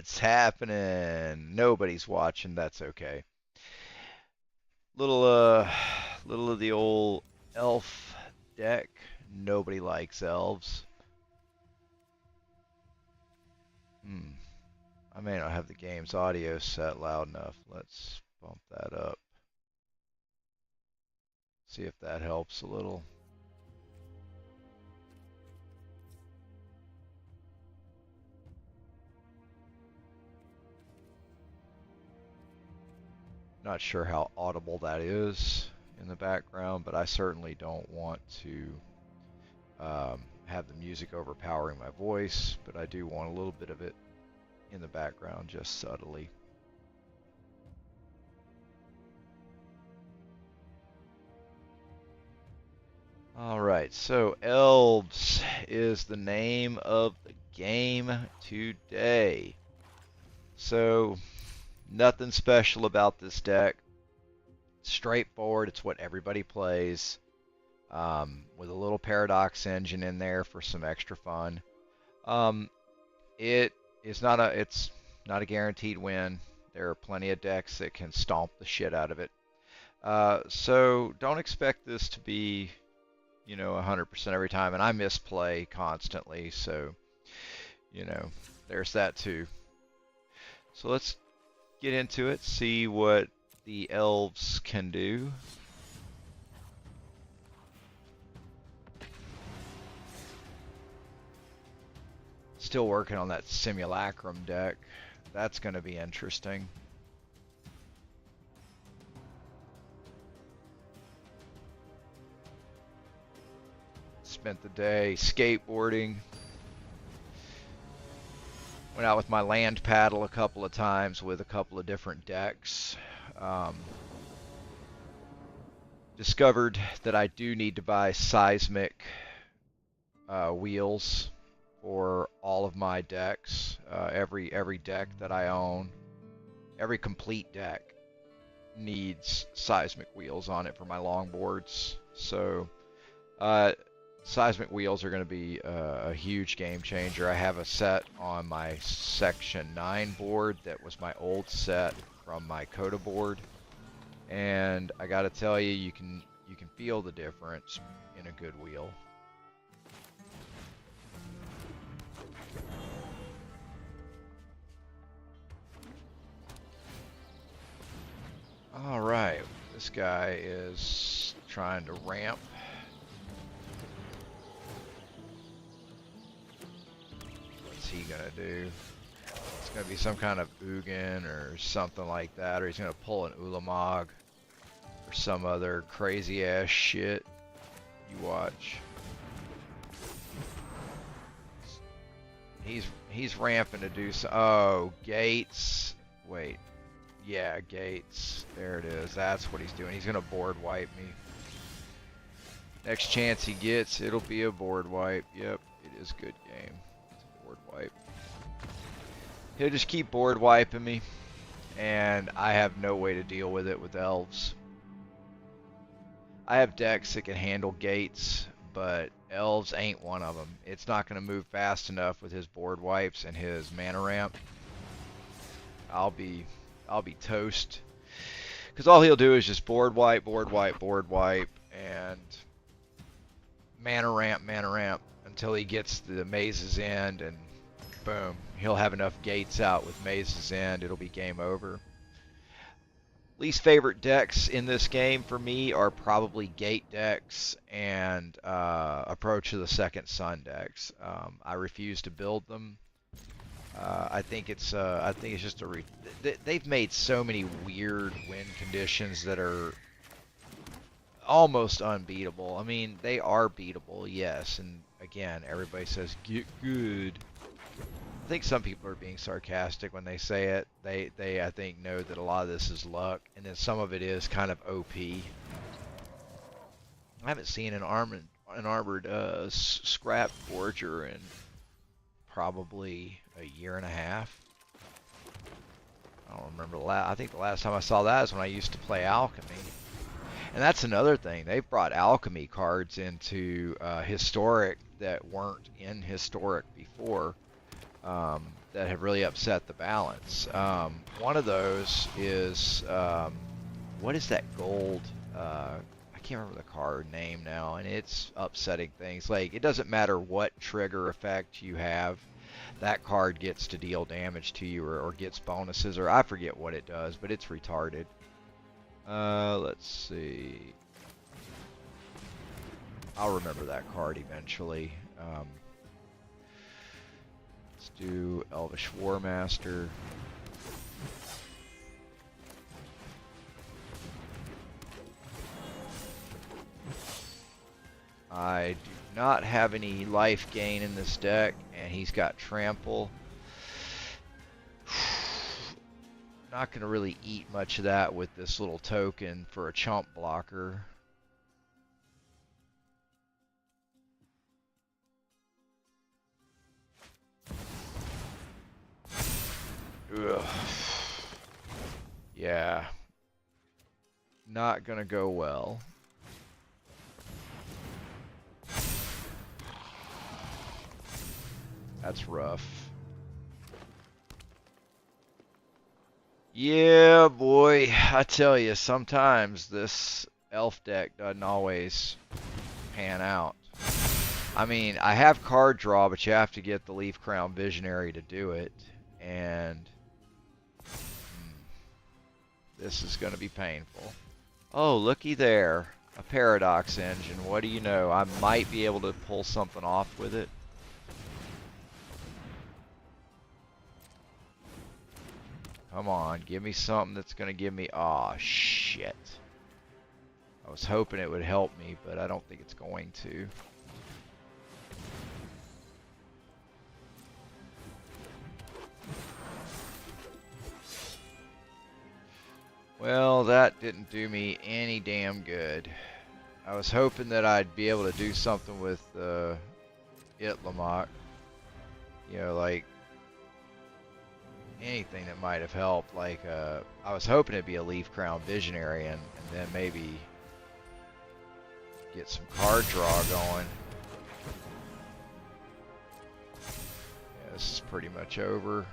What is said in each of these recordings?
What's happening? Nobody's watching. That's okay. Little little of the old elf deck. Nobody likes elves. Hmm. I may not have the game's audio set loud enough. Let's bump that up. See if that helps a little. Not sure how audible that is in the background, but I certainly don't want to have the music overpowering my voice, but I do want a little bit of it in the background just subtly. Alright, so Elves is the name of the game today. So, nothing special about this deck. Straightforward, it's what everybody plays. With a little Paradox engine in there for some extra fun. It's not a guaranteed win. There are plenty of decks that can stomp the shit out of it. So don't expect this to be, 100% every time. And I misplay constantly, so, there's that too. So let's get into it, see what the elves can do. Still working on that Simulacrum deck. That's going to be interesting. Spent the day skateboarding. Went out with my land paddle a couple of times with a couple of different decks. Discovered that I do need to buy seismic wheels for all of my decks. Every deck that I own, every complete deck needs seismic wheels on it for my longboards. So seismic wheels are going to be a huge game changer. I have a set on my Section 9 board that was my old set from my Coda board, and I got to tell you, you can feel the difference in a good wheel. All right, this guy is trying to ramp. What's he gonna do? It's gonna be some kind of Ugin or something like that, or he's gonna pull an Ulamog or some other crazy ass shit. You watch. He's ramping to do so. Oh, Gates. Wait. Yeah, Gates. There it is. That's what he's doing. He's gonna board wipe me. Next chance he gets, it'll be a board wipe. Yep, it is good game. It's a board wipe. He'll just keep board wiping me, and I have no way to deal with it with elves. I have decks that can handle Gates, but elves ain't one of them. It's not going to move fast enough with his board wipes and his mana ramp. I'll be toast. Because all he'll do is just board wipe, and mana ramp until he gets the Maze's End, and boom, he'll have enough gates out with Maze's End. It'll be game over. Least favorite decks in this game for me are probably Gate decks and Approach of the Second Sun decks. I refuse to build them. I think it's just they've made so many weird win conditions that are almost unbeatable. I mean, they are beatable, yes, and again, everybody says get good. I think some people are being sarcastic when they say it. They I think know that a lot of this is luck, and then some of it is kind of OP. I haven't seen an armored scrap forger in probably a year and a half. I don't remember I think the last time I saw that is when I used to play Alchemy. And that's another thing. They've brought Alchemy cards into Historic that weren't in Historic before. that have really upset the balance. One of those is what is that gold? I can't remember the card name now, and it's upsetting things. Like, it doesn't matter what trigger effect you have, that card gets to deal damage to you or gets bonuses, or I forget what it does, but it's retarded. Let's see. I'll remember that card eventually. Let's do Elvish War Master. I do not have any life gain in this deck, and he's got Trample. Not going to really eat much of that with this little token for a chump blocker. Ugh. Yeah. Not going to go well. That's rough. Yeah, boy. I tell you, sometimes this elf deck doesn't always pan out. I mean, I have card draw, but you have to get the Leaf Crown Visionary to do it. And this is going to be painful. Oh, looky there. A Paradox Engine. What do you know? I might be able to pull something off with it. Come on, give me something that's going to give me... Aw, shit. I was hoping it would help me, but I don't think it's going to. Well, that didn't do me any damn good. I was hoping that I'd be able to do something with Itlamok. You know, like anything that might have helped. Like, I was hoping it'd be a Leaf Crown Visionary and then maybe get some card draw going. Yeah, this is pretty much over.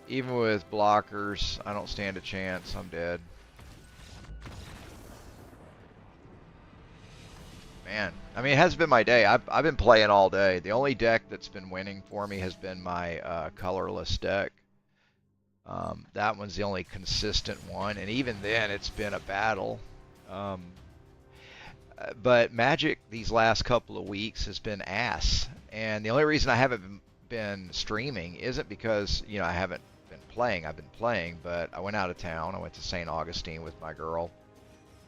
Even with blockers, I don't stand a chance. I'm dead. Man, I mean, it hasn't been my day. I've been playing all day. The only deck that's been winning for me has been my colorless deck. That one's the only consistent one, and even then, it's been a battle. But Magic these last couple of weeks has been ass, and the only reason I haven't been streaming isn't because, you know, I haven't been playing. I've been playing, but I went out of town. I went to St. Augustine with my girl.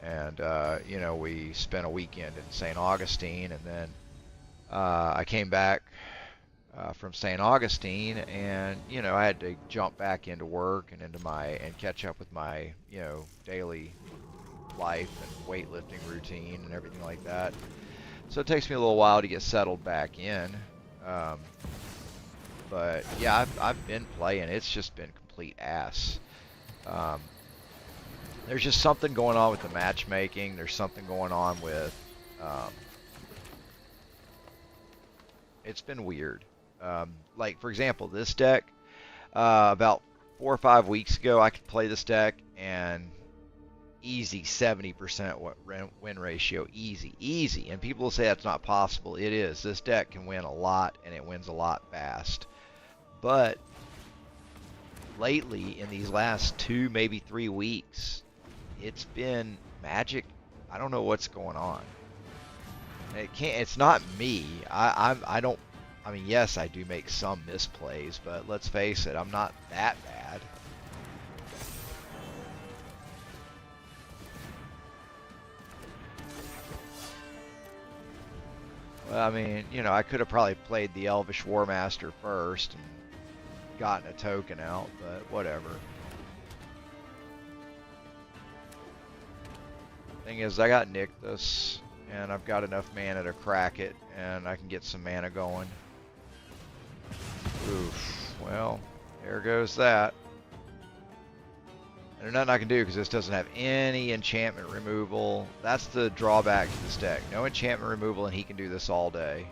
And, you know, we spent a weekend in St. Augustine, and then I came back from St. Augustine, and, you know, I had to jump back into work and and catch up with my, you know, daily life and weightlifting routine and everything like that. So it takes me a little while to get settled back in. But, yeah, I've been playing. It's just been complete ass. There's just something going on with the matchmaking. There's something going on with... it's been weird. Like, for example, this deck, about 4 or 5 weeks ago, I could play this deck and easy 70% win ratio. Easy. And people will say that's not possible. It is. This deck can win a lot, and it wins a lot fast. But lately, in these last 2, maybe 3 weeks... it's been Magic. I don't know what's going on. It's not me. I don't. I mean, yes, I do make some misplays, but let's face it, I'm not that bad. Well, I mean, you know, I could have probably played the Elvish War Master first and gotten a token out, but whatever. Thing is, I got Nyctus, and I've got enough mana to crack it, and I can get some mana going. Oof. Well, there goes that. And there's nothing I can do because this doesn't have any enchantment removal. That's the drawback to this deck. No enchantment removal, and he can do this all day.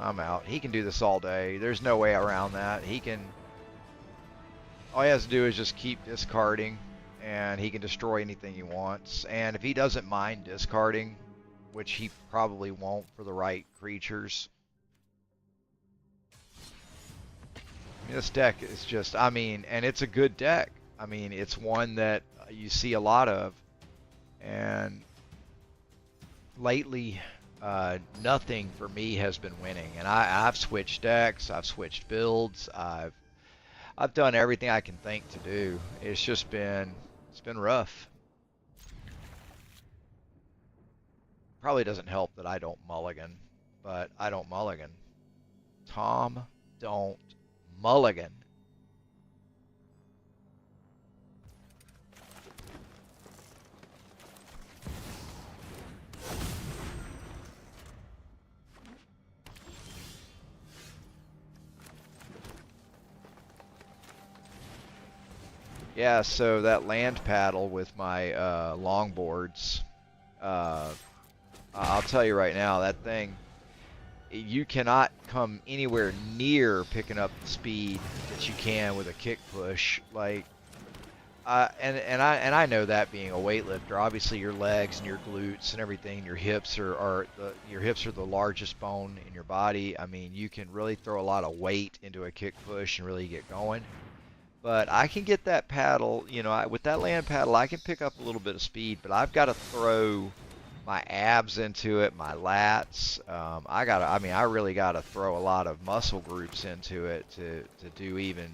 I'm out. He can do this all day. There's no way around that. He can... All he has to do is just keep discarding, and he can destroy anything he wants. And if he doesn't mind discarding, which he probably won't for the right creatures... This deck is just, I mean, and it's a good deck. I mean, it's one that you see a lot of. And lately, nothing for me has been winning. And I've switched decks, I've switched builds, I've done everything I can think to do. It's just been, it's been rough. Probably doesn't help that I don't mulligan, but I don't mulligan. Tom, don't mulligan. Yeah, so that land paddle with my longboards, I'll tell you right now, that thing, you cannot come anywhere near picking up the speed that you can with a kick push. Like, and I know that being a weightlifter, obviously your legs and your glutes and everything, your hips are the largest bone in your body. I mean, you can really throw a lot of weight into a kick push and really get going. But I can get that paddle, you know, with that land paddle, I can pick up a little bit of speed, but I've got to throw my abs into it, my lats. I really got to throw a lot of muscle groups into it to do even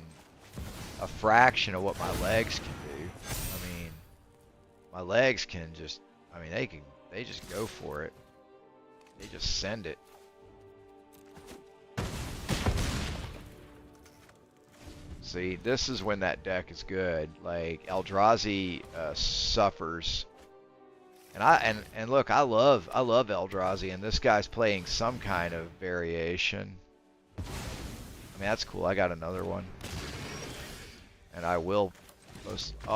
a fraction of what my legs can do. I mean, my legs can just, I mean, they just go for it. They just send it. See, this is when that deck is good. Like Eldrazi suffers, and look, I love Eldrazi, and this guy's playing some kind of variation. I mean, that's cool. I got another one, and I will post. Oh,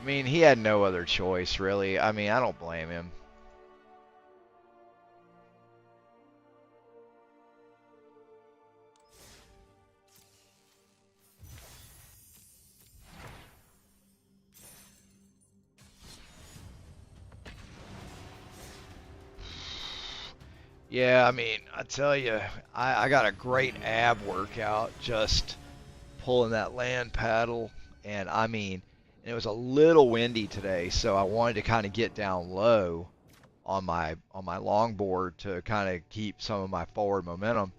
I mean, he had no other choice, really. I mean, I don't blame him. Yeah, I mean, I tell you, I got a great ab workout just pulling that land paddle, and I mean, it was a little windy today, so I wanted to kind of get down low on my longboard to kind of keep some of my forward momentum,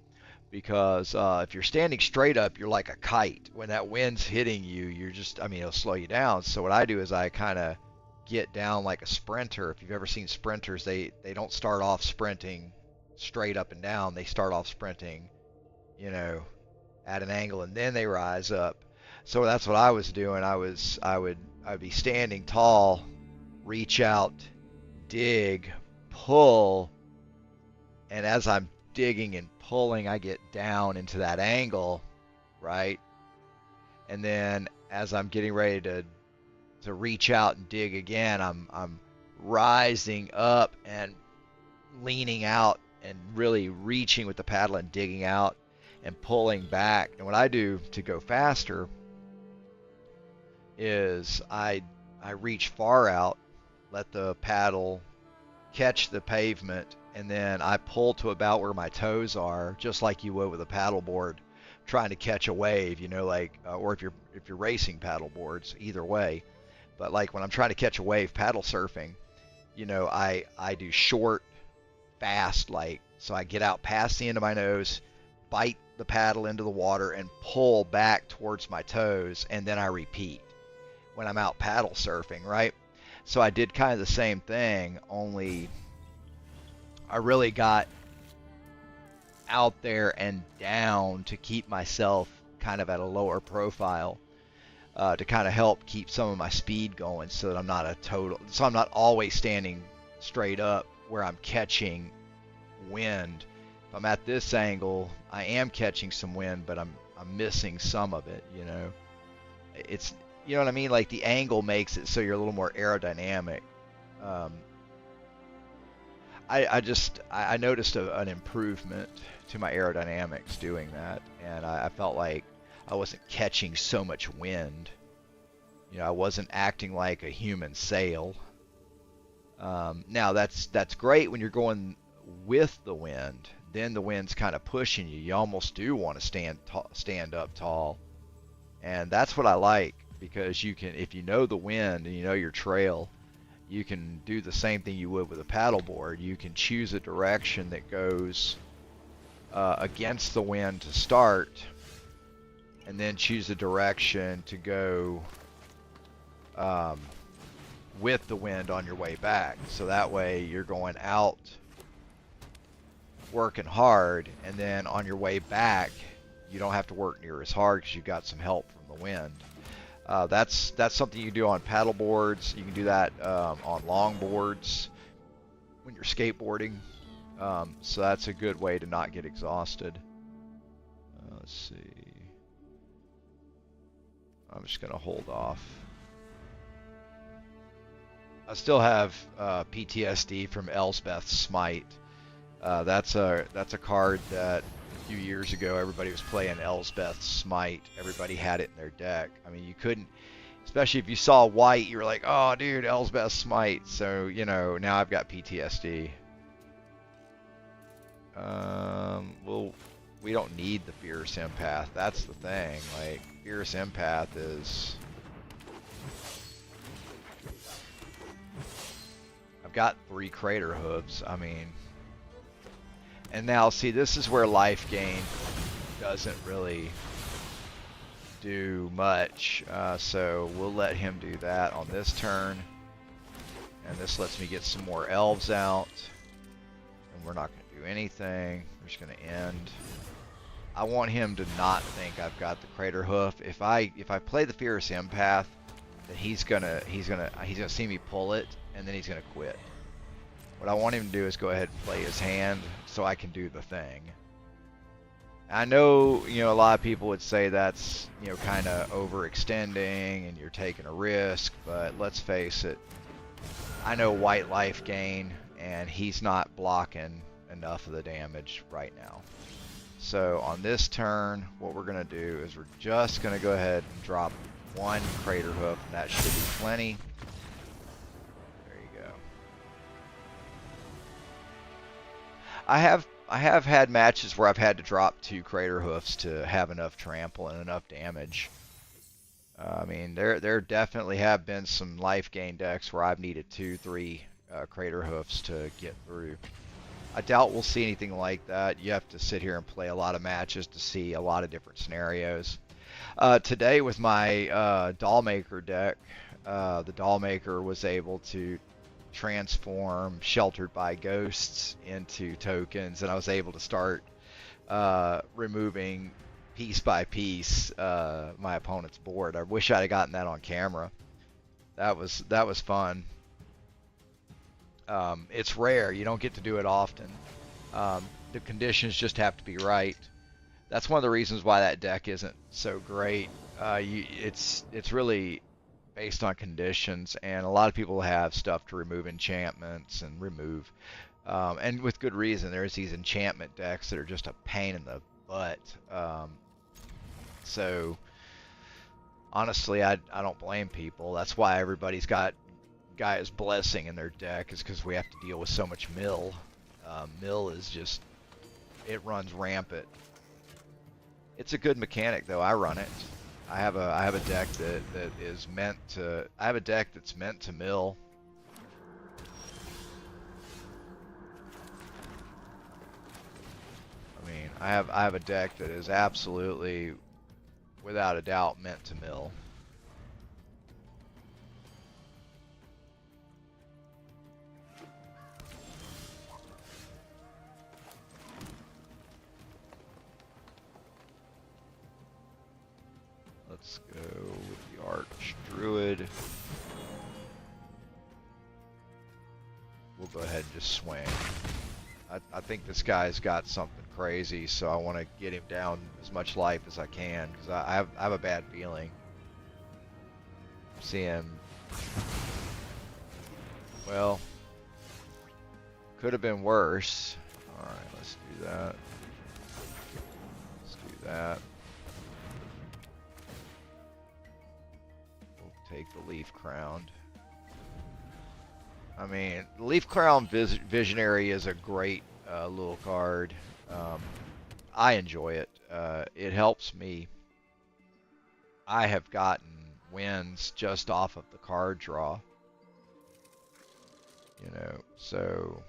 because if you're standing straight up, you're like a kite. When that wind's hitting you, you're just, I mean, it'll slow you down. So what I do is I kind of get down like a sprinter. If you've ever seen sprinters, they don't start off sprinting straight up and down. They start off sprinting, you know, at an angle, and then they rise up. So that's what I was doing. I'd be standing tall, reach out, dig, pull, and as I'm digging and pulling, I get down into that angle, right? And then as I'm getting ready to reach out and dig again, I'm rising up and leaning out and really reaching with the paddle and digging out and pulling back. And what I do to go faster is I reach far out, let the paddle catch the pavement, and then I pull to about where my toes are, just like you would with a paddle board trying to catch a wave, you know, like or if you're racing paddle boards, either way. But like when I'm trying to catch a wave paddle surfing, you know, I do short, fast, like, so I get out past the end of my nose, bite the paddle into the water, and pull back towards my toes, and then I repeat when I'm out paddle surfing, right? So I did kind of the same thing, only I really got out there and down to keep myself kind of at a lower profile, to kind of help keep some of my speed going, so that I'm not always standing straight up where I'm catching wind. If I'm at this angle, I am catching some wind, but I'm missing some of it, you know. It's, you know what I mean? Like the angle makes it so you're a little more aerodynamic. I noticed an improvement to my aerodynamics doing that, and I felt like I wasn't catching so much wind. You know, I wasn't acting like a human sail. Now that's great when you're going with the wind. Then the wind's kind of pushing you. You almost do want to stand up tall, and that's what I like, because you can, if you know the wind and you know your trail, you can do the same thing you would with a paddleboard. You can choose a direction that goes against the wind to start, and then choose a direction to go with the wind on your way back. So that way you're going out working hard, and then on your way back you don't have to work near as hard because you've got some help from the wind. That's something you do on paddle boards. You can do that on long boards when you're skateboarding. So that's a good way to not get exhausted. Let's see. I'm just going to hold off. I still have PTSD from Elsbeth's Smite. That's a card that a few years ago everybody was playing Elsbeth's Smite. Everybody had it in their deck. I mean, you couldn't, especially if you saw white, you were like, oh dude, Elsbeth's Smite. So, you know, now I've got PTSD. Well, we don't need the Fierce Empath. That's the thing. Like, Fierce Empath is... I've got 3 Crater Hooves. I mean... And now, see, this is where life gain doesn't really do much. So we'll let him do that on this turn. And this lets me get some more elves out. And we're not going to do anything. We're just going to end. I want him to not think I've got the Crater Hoof. If I play the Fierce Empath, then he's gonna see me pull it, and then he's gonna quit. What I want him to do is go ahead and play his hand so I can do the thing. I know, you know, a lot of people would say that's, you know, kind of overextending and you're taking a risk, but let's face it, I know white life gain, and he's not blocking enough of the damage right now. So on this turn, what we're going to do is we're just going to go ahead and drop 1 Crater Hoof, and that should be plenty. There you go. I have had matches where I've had to drop 2 Crater Hoofs to have enough trample and enough damage. I mean, there definitely have been some life gain decks where I've needed 2, 3 Crater Hoofs to get through. I doubt we'll see anything like that. You have to sit here and play a lot of matches to see a lot of different scenarios. Today with my Dollmaker deck, the Dollmaker was able to transform Sheltered by Ghosts into tokens, and I was able to start removing piece by piece my opponent's board. I wish I'd have gotten that on camera. That was fun. It's rare. You don't get to do it often. The conditions just have to be right. That's one of the reasons why that deck isn't so great. It's really based on conditions, and a lot of people have stuff to remove enchantments and remove, and with good reason. There's these enchantment decks that are just a pain in the butt. So honestly, I don't blame people. That's why everybody's got Gaia's Blessing in their deck, is because we have to deal with so much mill. Mill is just, it runs rampant. It's a good mechanic though. I run it. I have a deck that is meant to. I have a deck that's meant to mill. I mean, I have a deck that is absolutely, without a doubt, meant to mill. Let's go with the Arch Druid. We'll go ahead and just swing. I think this guy's got something crazy, so I want to get him down as much life as I can, because I have a bad feeling. I'm seeing, well, Could have been worse. Alright, let's do that. Let's do that. We'll take the Leaf Crown. I mean, Leaf Crown Visionary is a great little card. I enjoy it. It helps me. I have gotten wins just off of the card draw. You know, so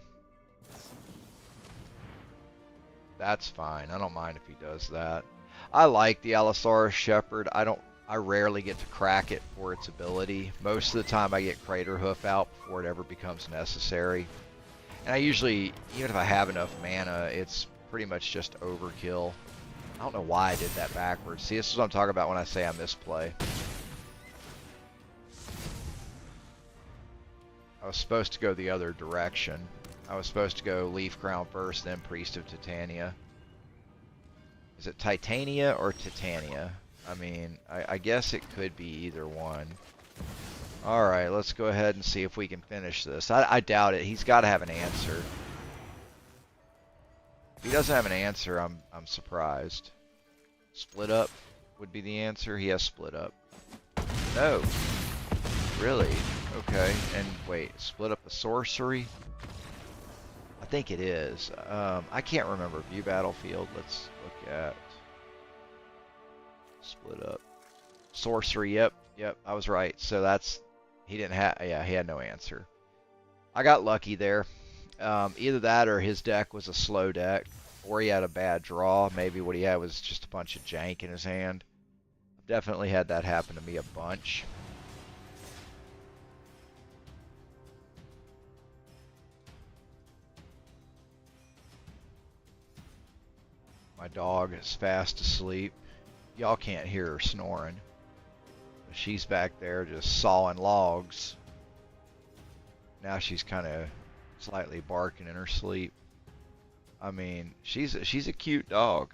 that's fine. I don't mind if he does that. I like the Allosaurus Shepherd. I rarely get to crack it for its ability. Most of the time I get Crater Hoof out before it ever becomes necessary. And I usually, even if I have enough mana, it's pretty much just overkill. I don't know why I did that backwards. See, this is what I'm talking about when I say I misplay. I was supposed to go the other direction. I was supposed to go Leaf Crown first, then Priest of Titania. Is it Titania or Titania? I mean, I guess it could be either one. Alright, let's go ahead and see if we can finish this. I doubt it. He's got to have an answer. If he doesn't have an answer, I'm surprised. Split up would be the answer. He has split up. No. Really? Okay. And wait, split up the sorcery? I think it is. I can't remember. View battlefield. Let's look at split up. Sorcery. Yep. I was right. So that's he didn't have. Yeah, he had no answer. I got lucky there. Either that or his deck was a slow deck, or he had a bad draw. Maybe what he had was just a bunch of jank in his hand. I've definitely had that happen to me a bunch. My dog is fast asleep. Y'all can't hear her snoring. She's back there just sawing logs. Now she's kind of slightly barking in her sleep. I mean, she's a cute dog.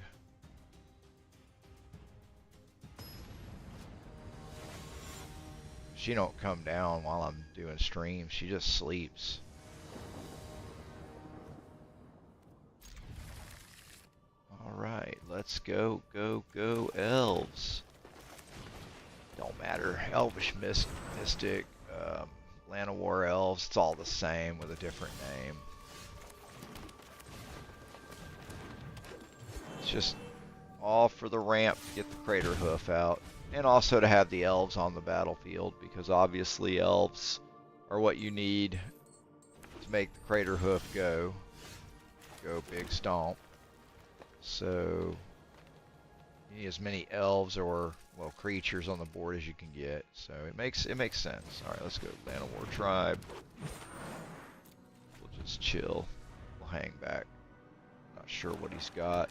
She don't come down while I'm doing streams. She just sleeps. Alright, let's go elves. Don't matter. Elvish Mystic, Land of War Elves, it's all the same with a different name. It's just all for the ramp to get the Crater Hoof out. And also to have the elves on the battlefield, because obviously elves are what you need to make the Crater Hoof go. Go big stomp. So you need as many elves or, well, creatures on the board as you can get. So it makes sense. Alright, let's go Land of War Tribe. We'll just chill. We'll hang back. Not sure what he's got.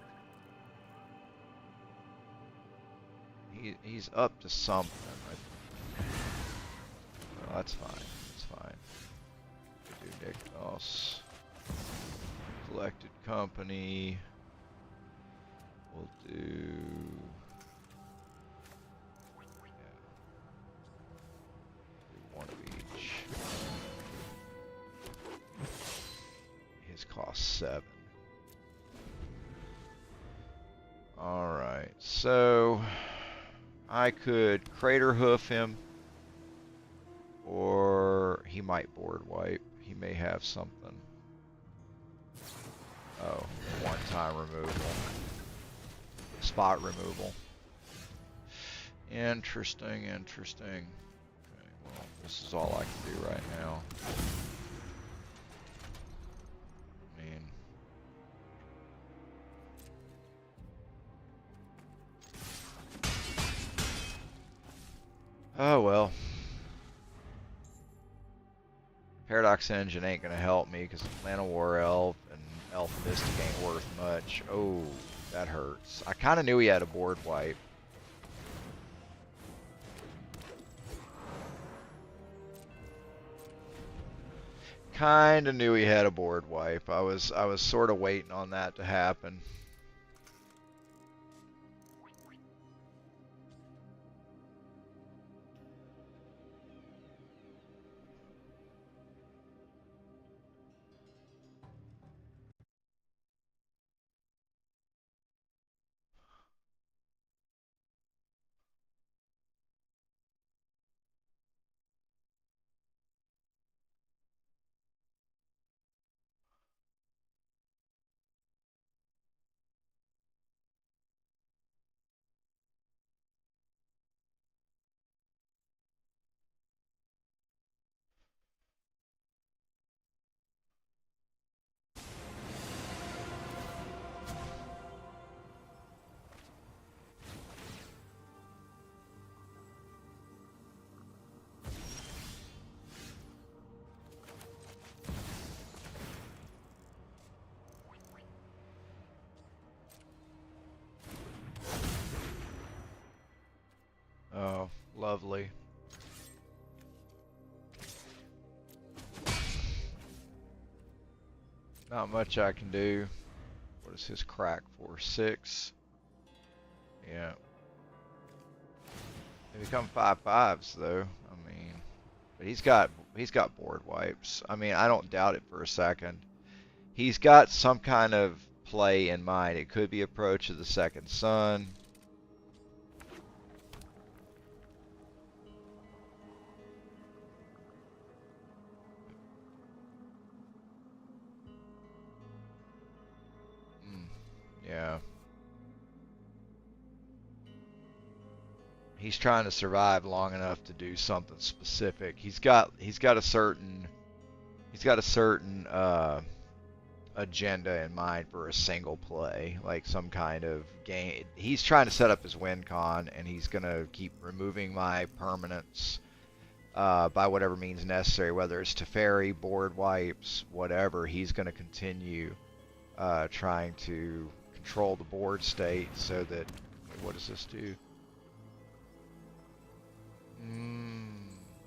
He's up to something. Well, that's fine. That's fine. We'll do Nykthos. Collected Company. We'll do... one of each. His cost 7. Alright, so I could Crater Hoof him, or he might board wipe. He may have something. Oh, one-time removal. Spot removal. Interesting. Okay, well, this is all I can do right now. I mean... oh well. Paradox Engine ain't gonna help me because Land of War Elf and Elf Mystic ain't worth much. Oh, that hurts. I kind of knew he had a board wipe. Kind of knew he had a board wipe. I was sort of waiting on that to happen. Lovely. Not much I can do. What is his crack for? 6. Yeah. They become 5/5s though. I mean, but he's got board wipes. I mean, I don't doubt it for a second. He's got some kind of play in mind. It could be approach of the second sun. Yeah. He's trying to survive long enough to do something specific. He's got a certain agenda in mind for a single play, like some kind of game. He's trying to set up his win con, and he's gonna keep removing my permanents by whatever means necessary, whether it's Teferi, board wipes, whatever. He's gonna continue trying to control the board state so that. What does this do?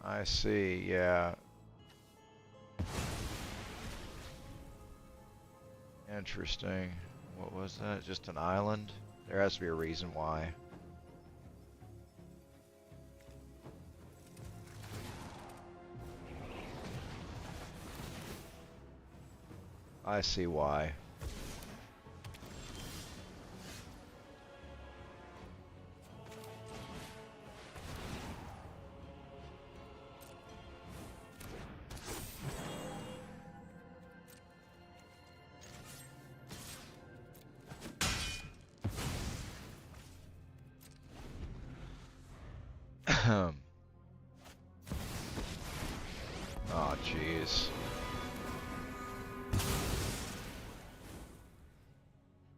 I see. Yeah. Interesting. What was that? Just an island? There has to be a reason why. I see why. Oh, jeez.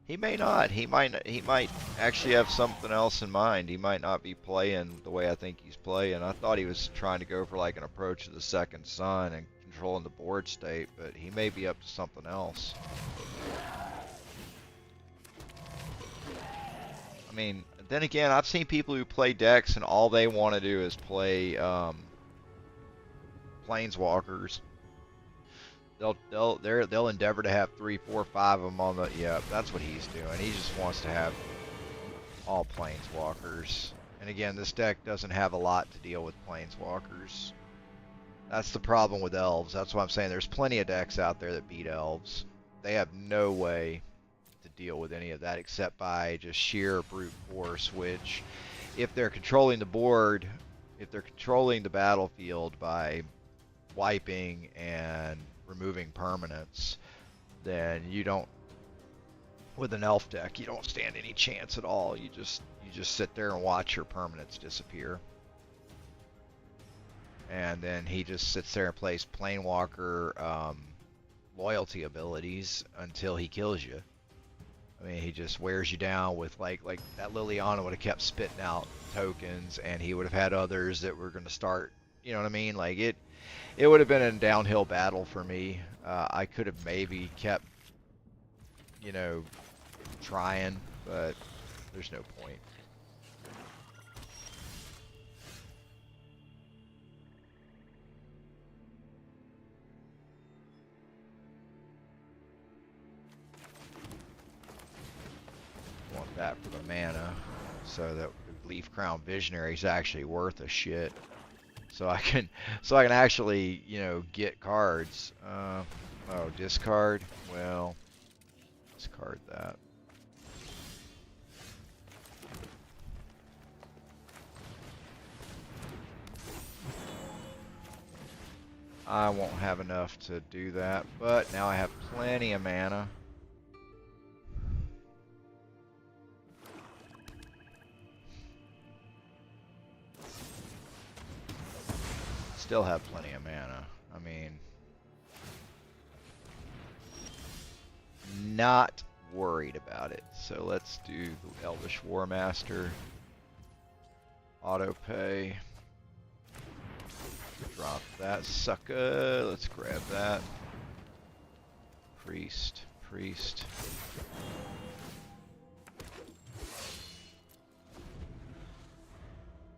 He may not. He might actually have something else in mind. He might not be playing the way I think he's playing. I thought he was trying to go for like an approach to the second sun and controlling the board state, but he may be up to something else. I mean, then again, I've seen people who play decks and all they want to do is play planeswalkers. They'll endeavor to have 3, 4, 5 of them on the. Yeah, that's what he's doing. He just wants to have all planeswalkers. And again, this deck doesn't have a lot to deal with planeswalkers. That's the problem with elves. That's why I'm saying there's plenty of decks out there that beat elves. They have no way to deal with any of that except by just sheer brute force, which if they're controlling the board, if they're controlling the battlefield by wiping and removing permanents, then you don't, with an elf deck, you don't stand any chance at all. You just sit there and watch your permanents disappear. And then he just sits there and plays Planewalker loyalty abilities until he kills you. I mean, he just wears you down with like that Liliana would have kept spitting out tokens, and he would have had others that were going to start. You know what I mean? Like it would have been a downhill battle for me. I could have maybe kept, you know, trying, but there's no point. Want that for the mana, so that Leaf Crown Visionary is actually worth a shit. So I can actually, you know, get cards. Oh, discard. Well, discard that. I won't have enough to do that, but now I have plenty of mana. Still have plenty of mana. I mean, not worried about it. So let's do the Elvish War Master. Auto pay. Drop that sucker. Let's grab that. Priest.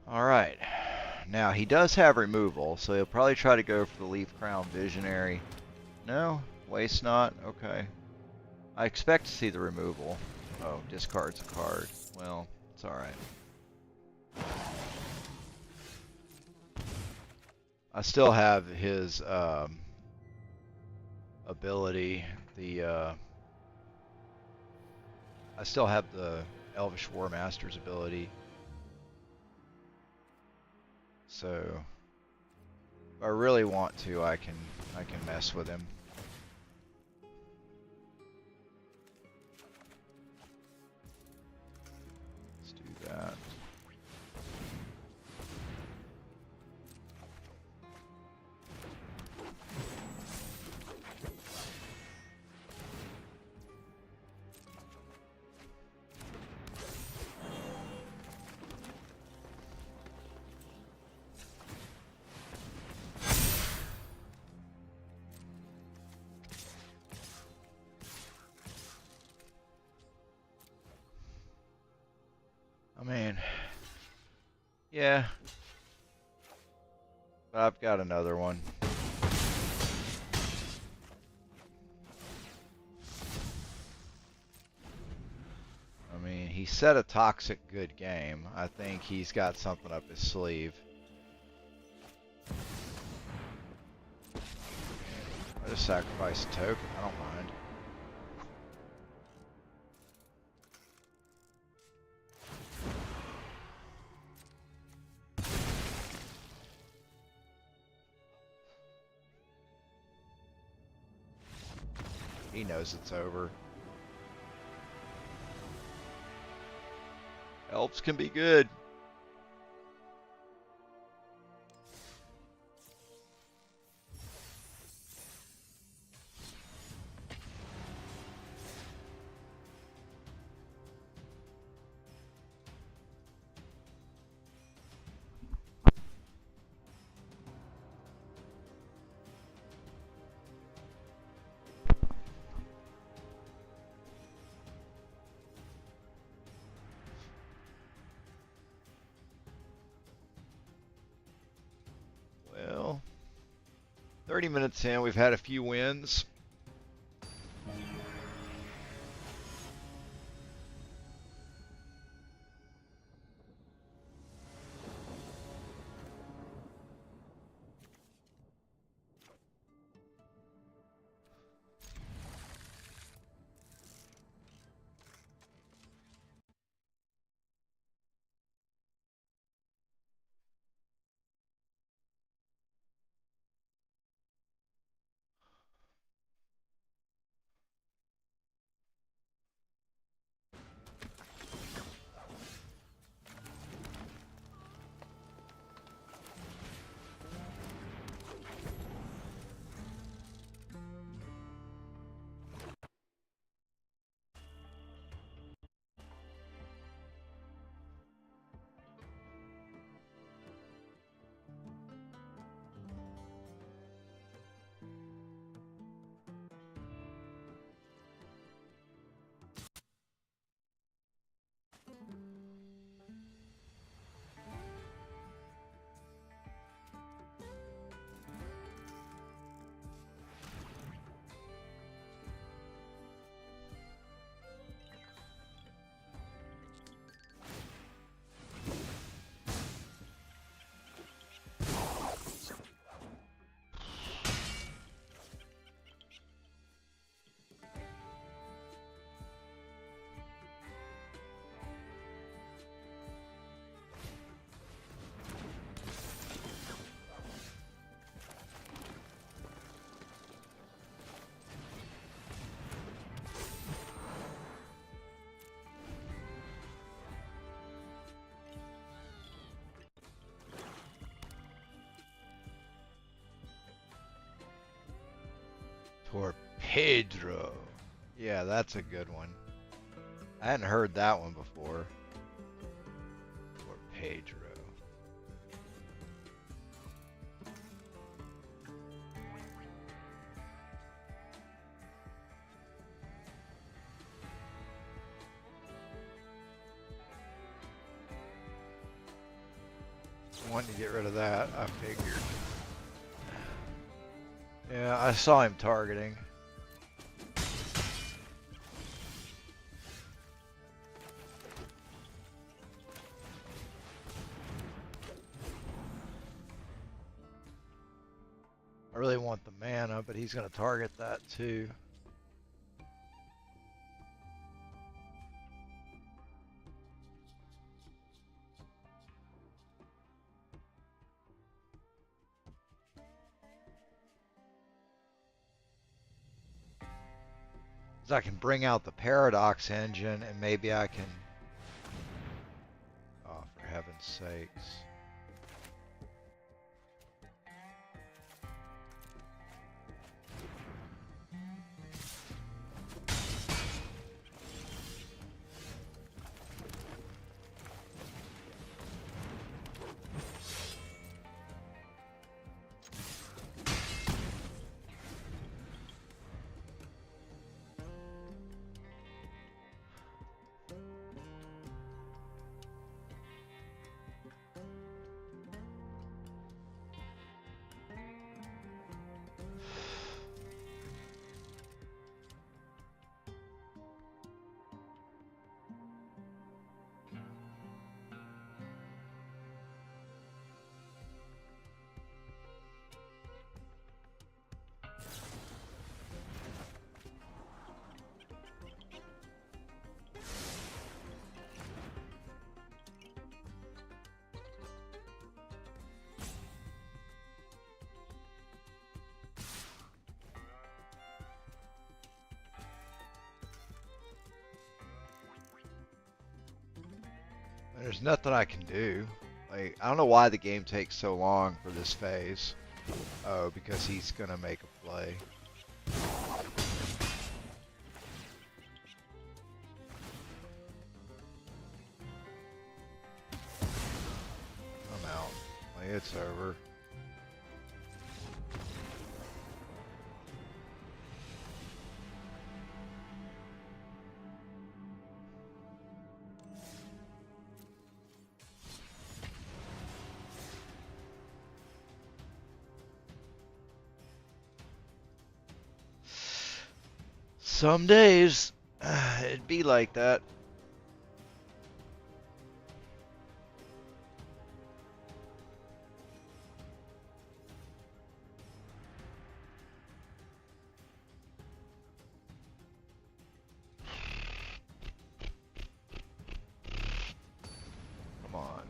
Alright. Now, he does have removal, so he'll probably try to go for the Leaf Crown Visionary. No? Waste not? Okay. I expect to see the removal. Oh, discards a card. Well, it's alright. I still have his ability, I still have the Elvish War Master's ability. So, if I really want to, I can mess with him. Let's do that. I mean, yeah. But I've got another one. I mean, he set a toxic good game. I think he's got something up his sleeve. I just sacrifice a token. I don't mind. He knows it's over. Elves can be good. Well, 30 minutes in, we've had a few wins. Torpedro. Yeah, that's a good one. I hadn't heard that one before. Torpedro. wanting to get rid of that, I figured. Yeah, I saw him targeting. I really want the mana, but he's going to target that too. I can bring out the Paradox engine and maybe I can... Oh, for heaven's sakes. There's nothing I can do. Like, I don't know why the game takes so long for this phase. Oh, because he's gonna make a play. I'm out. Like, it's over. Some days, it'd be like that. Come on.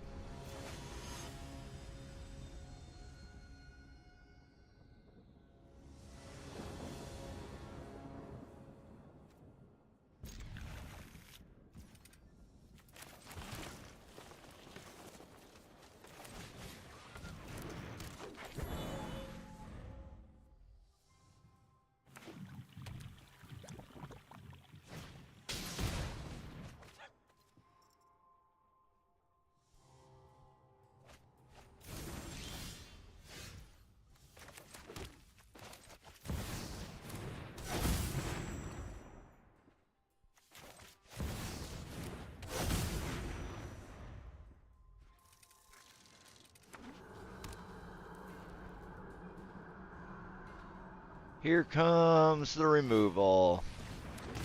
Here comes the removal.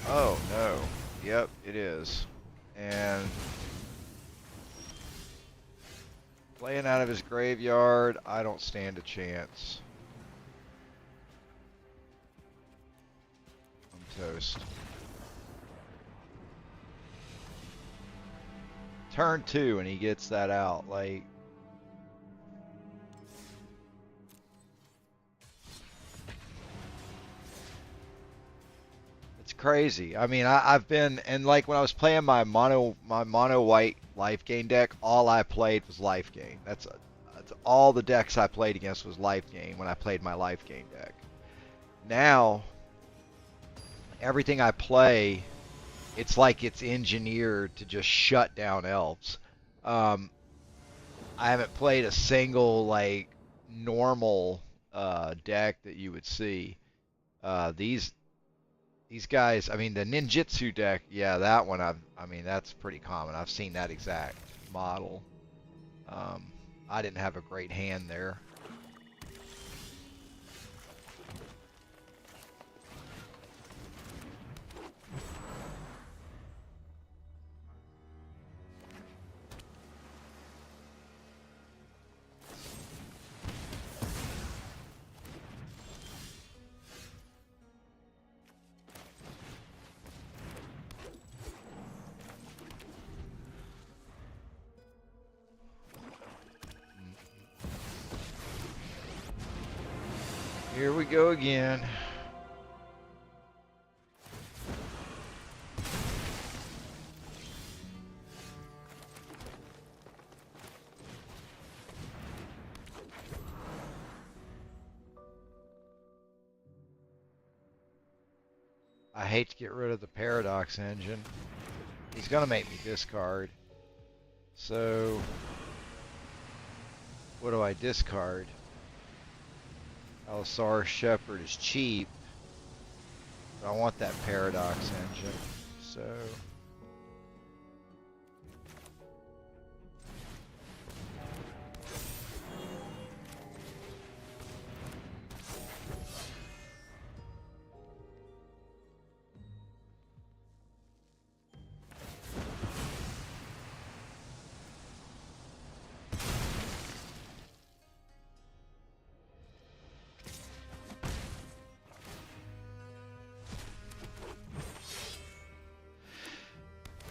Oh, no. Yep, it is. And playing out of his graveyard, I don't stand a chance. I'm toast. Turn 2 and he gets that out. Like, it's crazy. I mean, I've been, and like when I was playing my mono white life gain deck, all I played was life gain. That's all the decks I played against was life gain when I played my life gain deck. Now, everything I play, it's like it's engineered to just shut down elves. I haven't played a single like normal deck that you would see. These guys, I mean the ninjutsu deck, yeah, that one I mean that's pretty common. I've seen that exact model. I didn't have a great hand there. Here we go again. I hate to get rid of the Paradox Engine. He's gonna make me discard. So, what do I discard? Allosaurus Shepherd is cheap, but I want that Paradox Engine. So,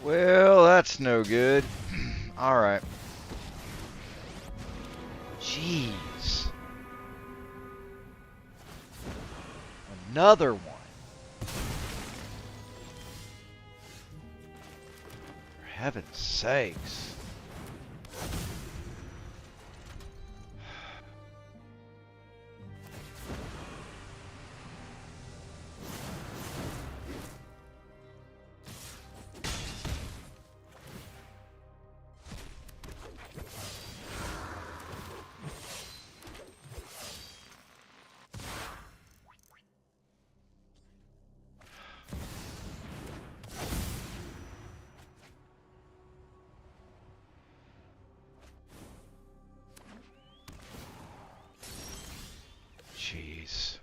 well, that's no good. All right. Jeez. Another one. For heaven's sakes. Jeez.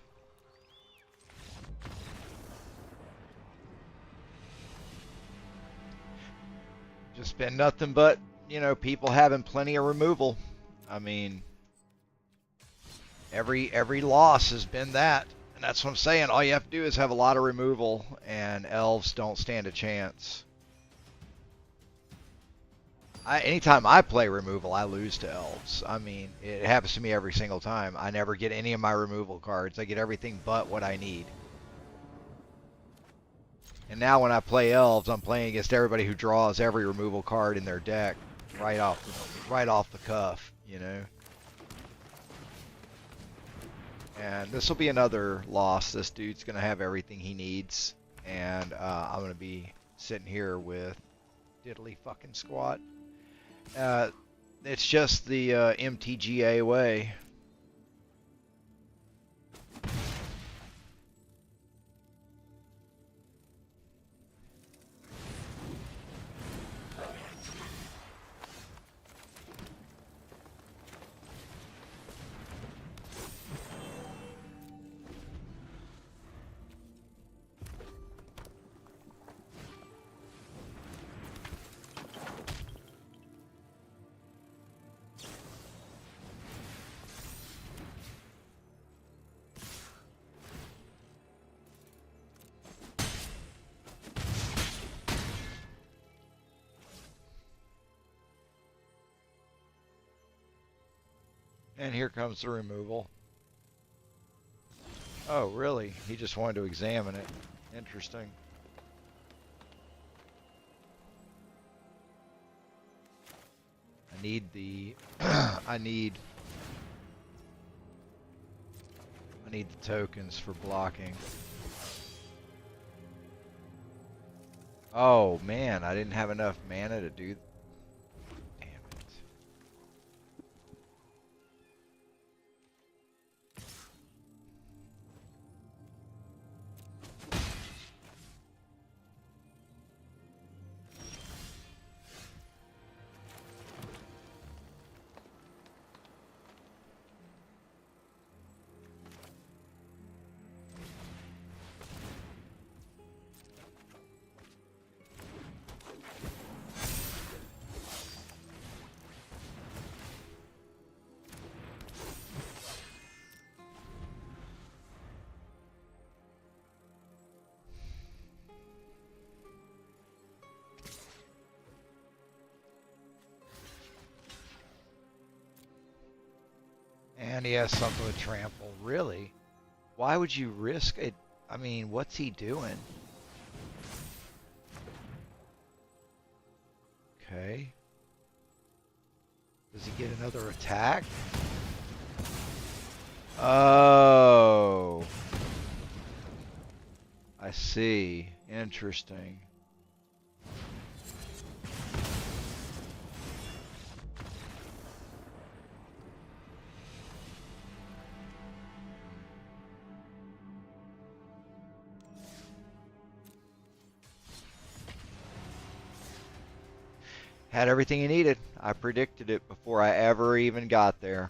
Just been nothing but, you know, people having plenty of removal. I mean, every loss has been that. And that's what I'm saying. All you have to do is have a lot of removal, and elves don't stand a chance. Anytime I play removal, I lose to elves. I mean, it happens to me every single time. I never get any of my removal cards. I get everything but what I need. And now when I play elves, I'm playing against everybody who draws every removal card in their deck right off the cuff, you know. And this will be another loss. This dude's going to have everything he needs. And I'm going to be sitting here with diddly fucking squat. It's just the MTGA way. And here comes the removal. Oh, really? He just wanted to examine it. Interesting. I need the I need the tokens for blocking. Oh man, I didn't have enough mana to do. Damn it. And he has something with trample. Really? Why would you risk it? I mean, what's he doing? Okay. Does he get another attack? Oh. I see. Interesting. Had everything he needed. I predicted it before I ever even got there.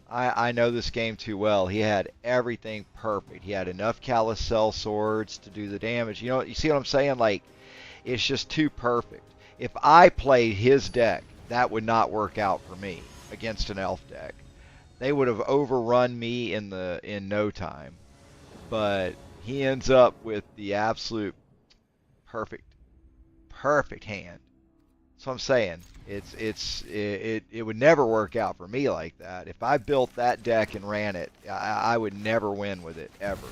I know this game too well. He had everything perfect. He had enough Callous Cell Swords to do the damage. You know, you see what I'm saying? Like, it's just too perfect. If I played his deck, that would not work out for me against an elf deck. They would have overrun me in no time. But he ends up with the absolute perfect hand. So I'm saying it would never work out for me like that. If I built that deck and ran it, I would never win with it ever.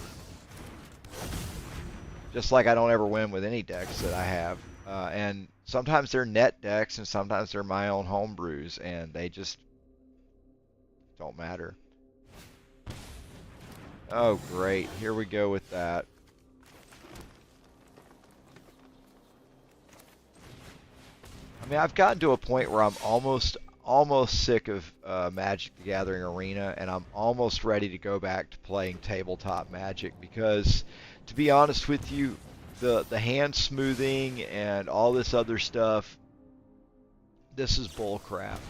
Just like I don't ever win with any decks that I have. And sometimes they're net decks and sometimes they're my own homebrews, and they just don't matter. Oh great, here we go with that. I mean, I've gotten to a point where I'm almost sick of Magic the Gathering Arena, and I'm almost ready to go back to playing tabletop Magic because, to be honest with you, the hand smoothing and all this other stuff, this is bull crap.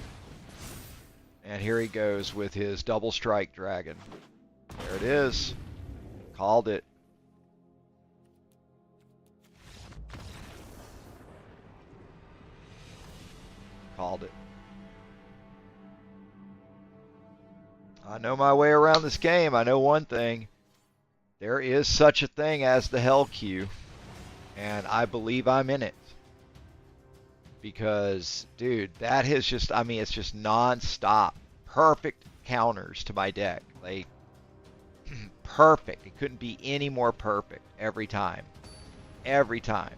And here he goes with his double strike dragon. There it is. Called it. Called it. I know my way around this game. I know one thing. There is such a thing as the Hell Queue. And I believe I'm in it. Because, dude, that is just, I mean, it's just non-stop. Perfect counters to my deck. Like, perfect. It couldn't be any more perfect every time. Every time.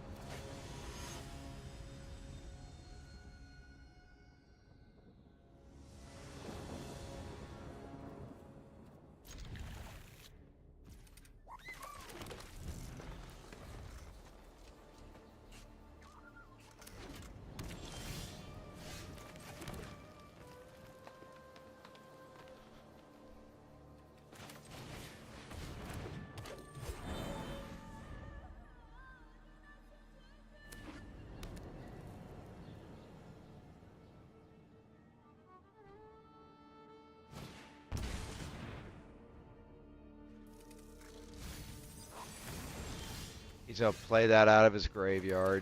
He's going to play that out of his graveyard.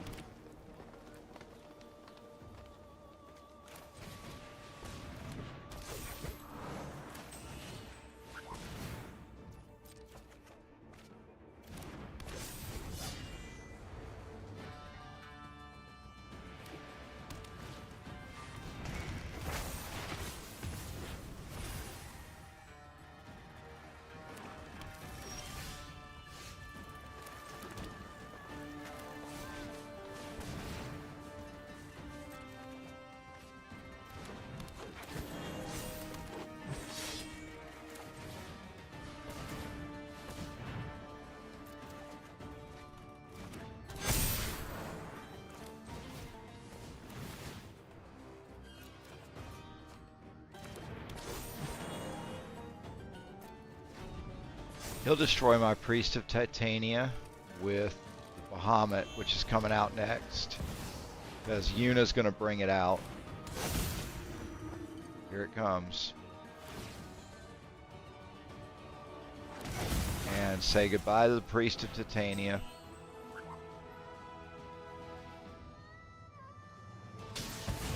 He'll destroy my Priest of Titania with the Bahamut, which is coming out next. Because Yuna's going to bring it out. Here it comes. And say goodbye to the Priest of Titania.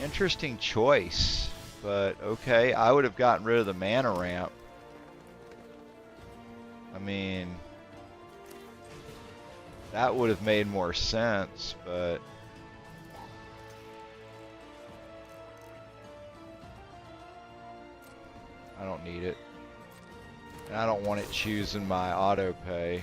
Interesting choice, but okay. I would have gotten rid of the mana ramp. I mean, that would have made more sense, but I don't need it. And I don't want it choosing my auto pay.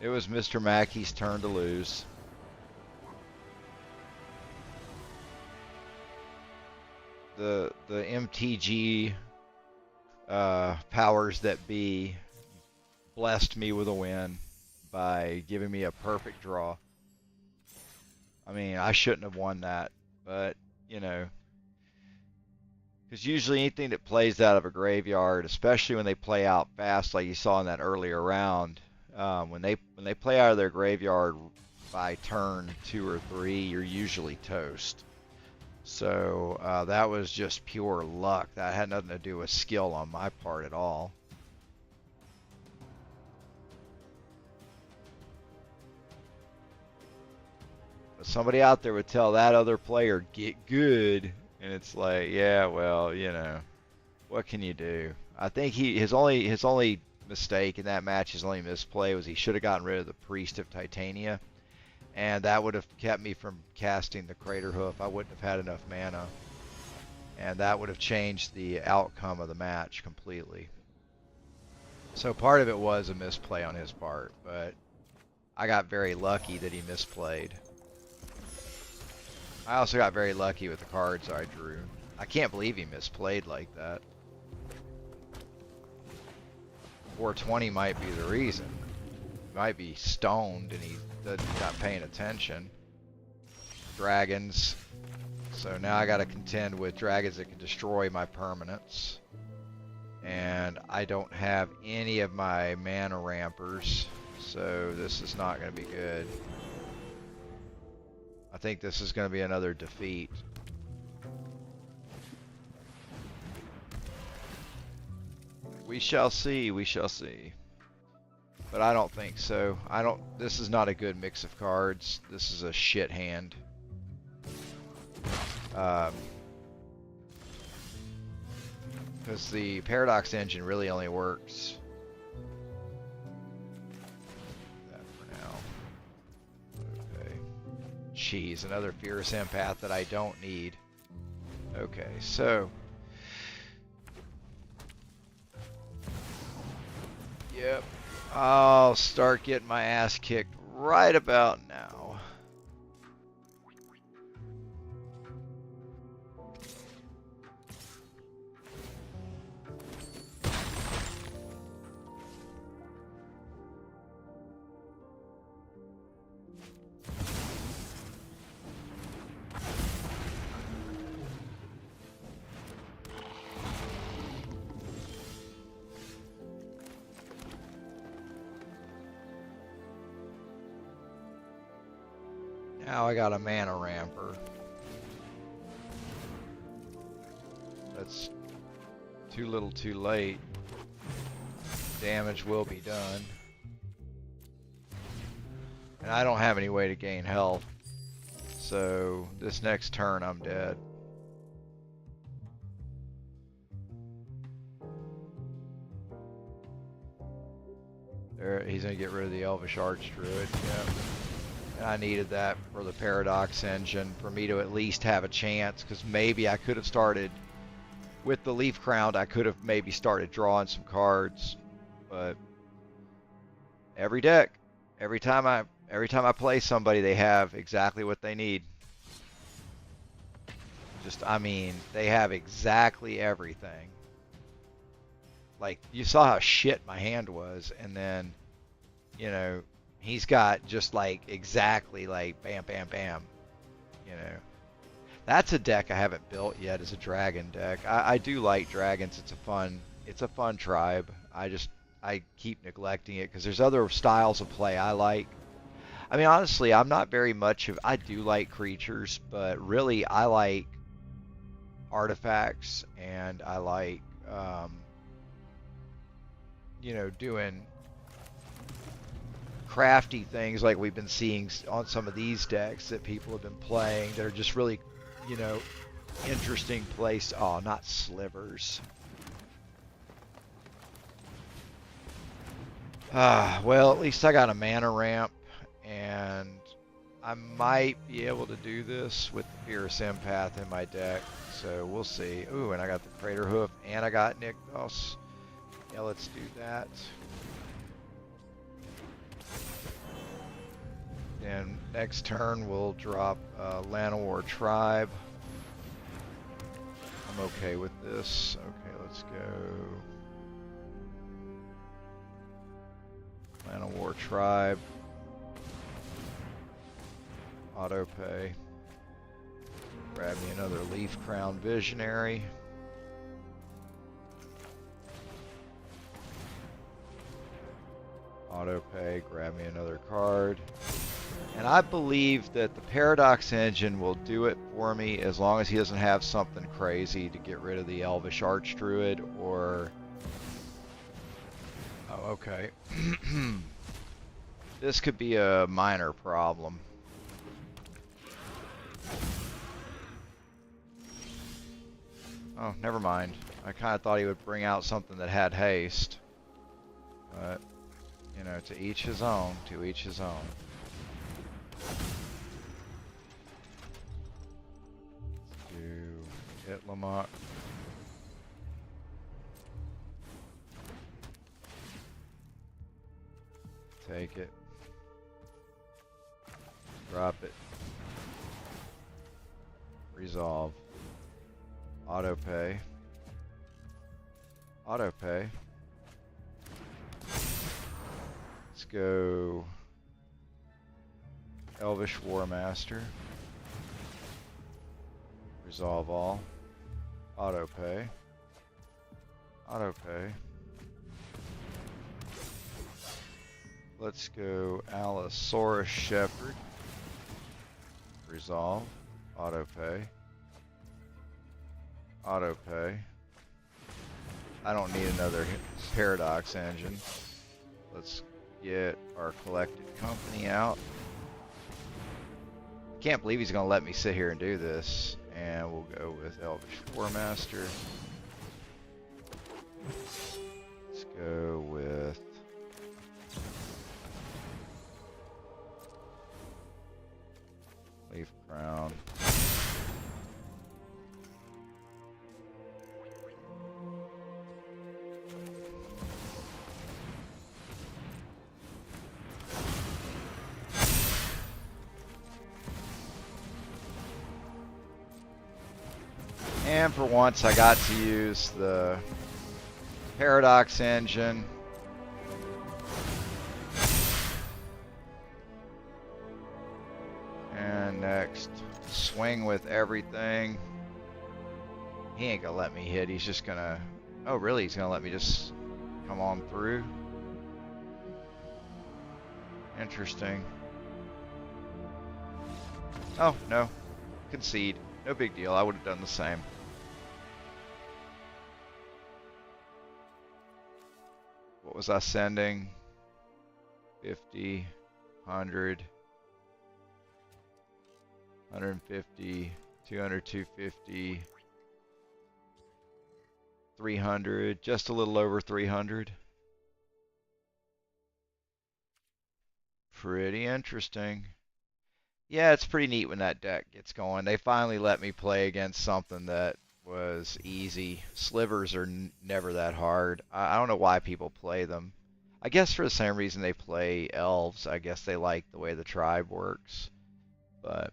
It was Mr. Mackey's turn to lose. The MTG powers that be blessed me with a win by giving me a perfect draw. I mean, I shouldn't have won that, but, you know, because usually anything that plays out of a graveyard, especially when they play out fast like you saw in that earlier round, when they play out of their graveyard by turn 2 or 3, you're usually toast. So that was just pure luck. That had nothing to do with skill on my part at all. But somebody out there would tell that other player, get good. And it's like, yeah, well, you know, what can you do? I think his only mistake in that match, his only misplay, was he should have gotten rid of the Priest of Titania. And that would have kept me from casting the Crater Hoof. I wouldn't have had enough mana. And that would have changed the outcome of the match completely. So part of it was a misplay on his part, but I got very lucky that he misplayed. I also got very lucky with the cards I drew. I can't believe he misplayed like that. 420 might be the reason. He might be stoned and he's not paying attention. Dragons. So now I got to contend with dragons that can destroy my permanents. And I don't have any of my mana rampers. So this is not going to be good. I think this is going to be another defeat. We shall see, we shall see. But I don't think so. This is not a good mix of cards. This is a shit hand. Because the Paradox Engine really only works. That for now. Okay. Jeez, another Fierce Empath that I don't need. Okay, so. Yep. I'll start getting my ass kicked right about now. Now I got a mana ramper. That's too little too late. Damage will be done. And I don't have any way to gain health. So this next turn I'm dead. There, he's gonna get rid of the Elvish Archdruid. Yep. And I needed that for the Paradox Engine for me to at least have a chance, because maybe I could have started with the Leaf Crown. I could have maybe started drawing some cards, but every deck, every time I play somebody, they have exactly what they need. I mean, they have exactly everything. Like, you saw how shit my hand was, and then, you know, he's got just like exactly like bam, bam, bam. You know, that's a deck I haven't built yet. Is a dragon deck. I do like dragons. It's a fun tribe. I keep neglecting it because there's other styles of play I like. I mean, honestly, I'm not very much of. I do like creatures, but really I like artifacts, and I like you know, doing crafty things like we've been seeing on some of these decks that people have been playing that are just really, you know, interesting place. Oh, not slivers. Well, at least I got a mana ramp, and I might be able to do this with the Fierce Empath in my deck, so we'll see. Ooh, and I got the Crater Hoof, and I got Nykthos. Yeah, let's do that. And next turn we'll drop Llanowar Tribe. I'm okay with this. Okay, let's go. Llanowar Tribe. Auto pay. Grab me another Leaf Crown Visionary. Auto pay. Grab me another card. And I believe that the Paradox Engine will do it for me as long as he doesn't have something crazy to get rid of the Elvish Archdruid or... Oh, okay. This could be a minor problem. Oh, never mind. I kind of thought he would bring out something that had haste. But, you know, to each his own. To each his own. Do Itlamok. Take it. Drop it. Resolve. Auto pay. Auto pay. Let's go Elvish War Master. Resolve all. Auto pay. Auto pay. Let's go Allosaurus Shepherd. Resolve. Auto pay. Auto pay. I don't need another Paradox Engine. Let's get our collected company out. Can't believe he's gonna let me sit here and do this. And we'll go with Elvish War Master. Let's go with Leaf Crown. And for once I got to use the Paradox Engine. And next, swing with everything. He ain't gonna let me hit, he's just gonna... Oh really, he's gonna let me just come on through? Interesting. Oh, no. Concede. No big deal, I would have done the same. What was I sending? 50, 100, 150, 200, 250, 300, just a little over 300. Pretty interesting. Yeah, it's pretty neat when that deck gets going. They finally let me play against something that was easy. Slivers are never that hard. I don't know why people play them. I guess for the same reason they play elves. I guess they like the way the tribe works. But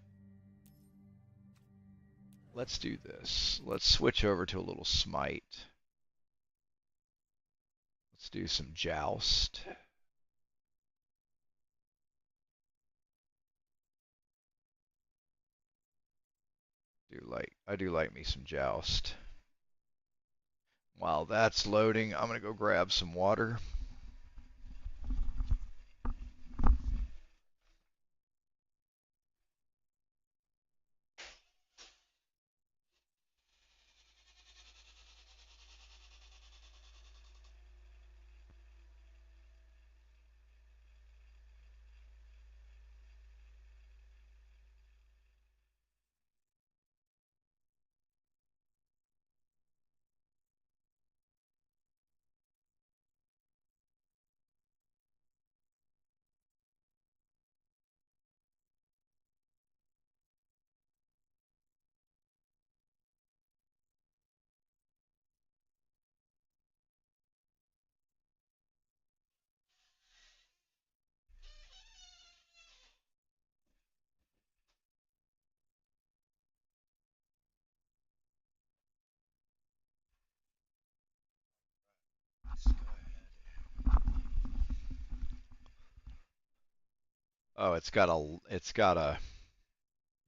let's do this. Let's switch over to a little Smite. Let's do some Joust. I do like me some Joust. While that's loading, I'm gonna go grab some water. Oh, it's got a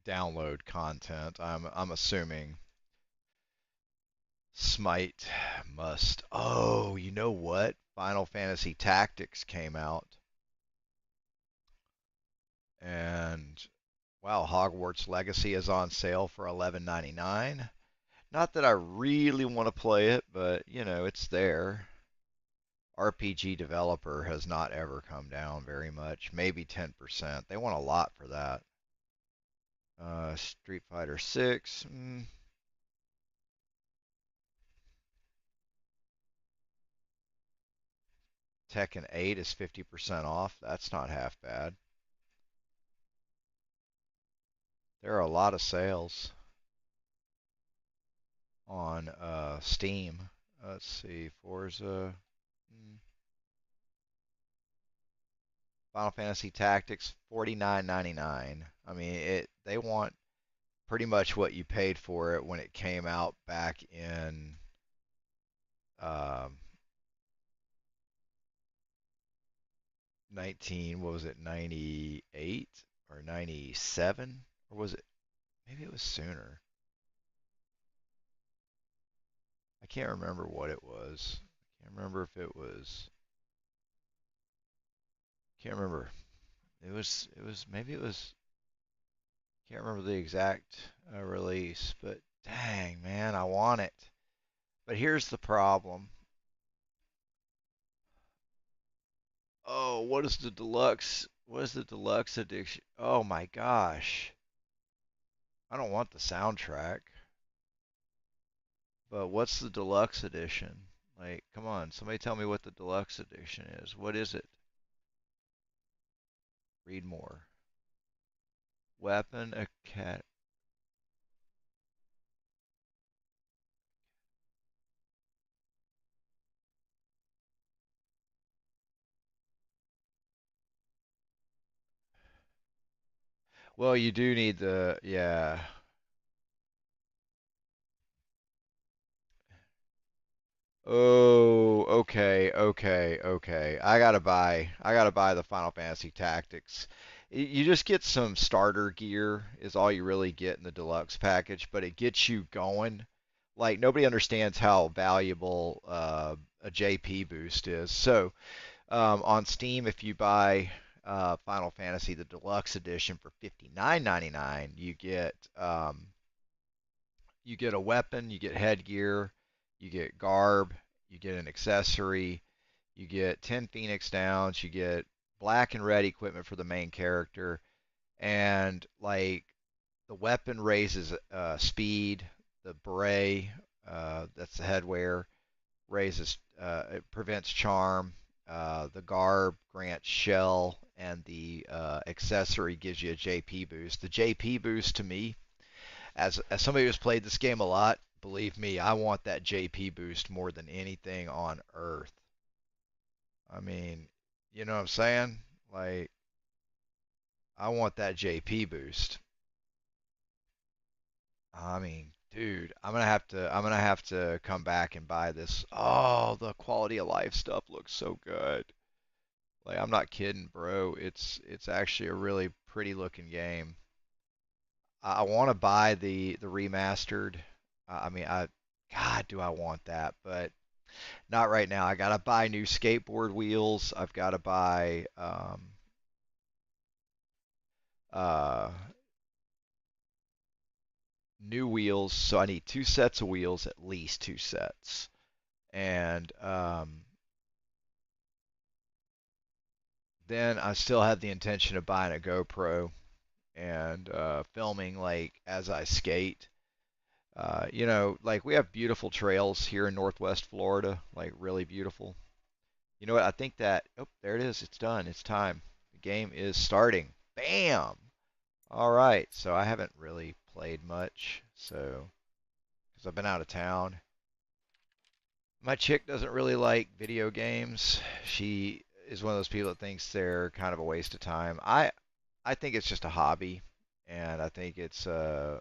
download content. I'm assuming Smite must. Oh, you know what? Final Fantasy Tactics came out, and wow, Hogwarts Legacy is on sale for 11.99. Not that I really want to play it, but you know, it's there. RPG developer has not ever come down very much, maybe 10%. They want a lot for that. Street Fighter 6. Tekken 8 is 50% off. That's not half bad. There are a lot of sales on Steam. Let's see, Forza, Final Fantasy Tactics, 49.99. I mean, they want pretty much what you paid for it when it came out back in um, what was it, 98 or 97? Or was it, maybe it was sooner. I can't remember what it was. I can't remember if it was, can't remember. Maybe it was, can't remember the exact release, but dang, man, I want it. But here's the problem. Oh, what is the deluxe? What is the deluxe edition? Oh my gosh. I don't want the soundtrack. But what's the deluxe edition? Like, come on, somebody tell me what the deluxe edition is. What is it? Read more. Weapon a cat. Well, you do need the, yeah. Oh, okay, okay, okay. I gotta buy the Final Fantasy Tactics. You just get some starter gear is all you really get in the deluxe package, but it gets you going. Like nobody understands how valuable a JP boost is. So on Steam, if you buy Final Fantasy the Deluxe Edition for 59.99, you get a weapon, you get headgear, you get garb, you get an accessory, you get 10 Phoenix Downs, you get black and red equipment for the main character, and like the weapon raises speed, the beret, that's the headwear, raises, it prevents charm, the garb grants shell, and the accessory gives you a JP boost. The JP boost to me, as somebody who's played this game a lot, believe me, I want that JP boost more than anything on earth. I mean, you know what I'm saying? Like, I want that JP boost. I mean, dude, I'm gonna have to come back and buy this. Oh, the quality of life stuff looks so good. Like, I'm not kidding, bro. It's actually a really pretty looking game. I want to buy the remastered. I mean, God, do I want that? But not right now. I gotta buy new skateboard wheels. I've gotta buy uh, new wheels. So I need two sets of wheels, at least two sets. And then I still have the intention of buying a GoPro and filming like as I skate. You know, like we have beautiful trails here in Northwest Florida, like really beautiful. You know what? I think that, oh, there it is. It's done. It's time. The game is starting. Bam! All right. So I haven't really played much, so because I've been out of town. My chick doesn't really like video games. She is one of those people that thinks they're kind of a waste of time. I think it's just a hobby, and I think it's for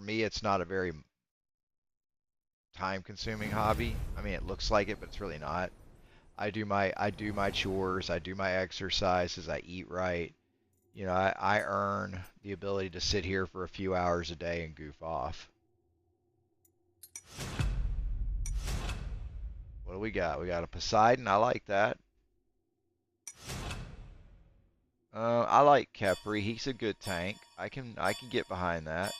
me it's not a very time-consuming hobby. I mean, it looks like it, but it's really not. I do my chores, I do my exercises, I eat right, You know, I earn the ability to sit here for a few hours a day and goof off. What do we got? We got a Poseidon. I like that. I like Kepri. He's a good tank. I can get behind that.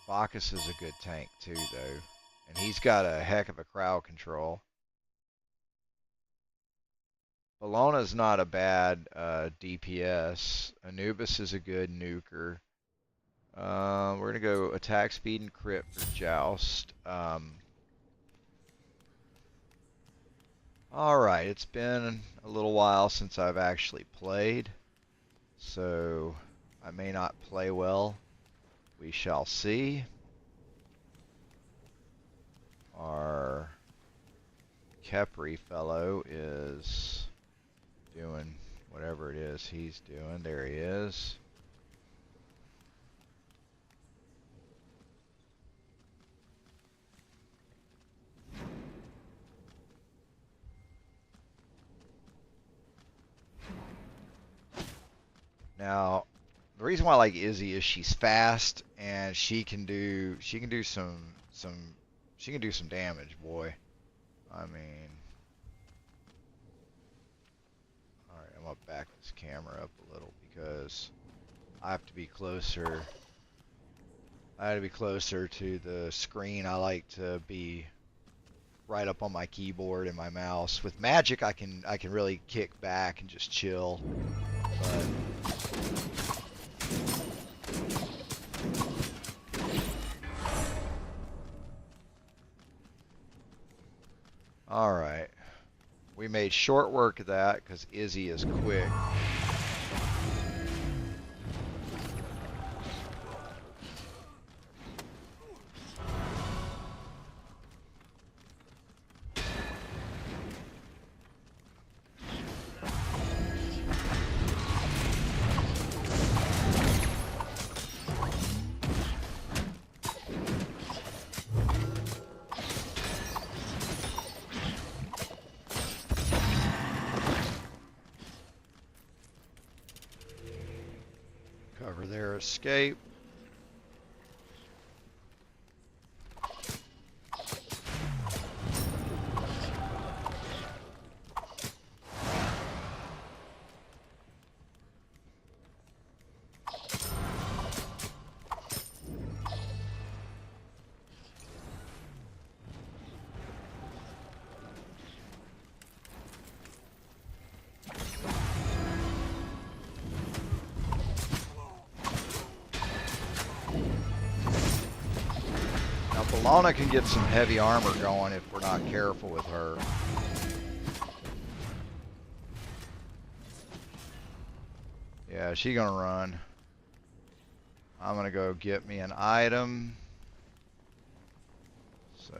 Bacchus is a good tank too, though, and he's got a heck of a crowd control. Bellona's not a bad DPS. Anubis is a good nuker. We're gonna go attack speed and crit for Joust. Alright, it's been a little while since I've actually played, so I may not play well. We shall see. Our Kepri fellow is doing whatever it is he's doing. There he is. Now, the reason why I like Izzy is she's fast and she can do some damage, boy. I mean, all right, I'm gonna back this camera up a little because I have to be closer. I have to be closer to the screen. I like to be right up on my keyboard and my mouse. With magic, I can really kick back and just chill. But alright. We made short work of that because Izzy is quick. Cover their escape. Bellona can get some heavy armor going if we're not careful with her. Yeah, she's gonna run. I'm gonna go get me an item. So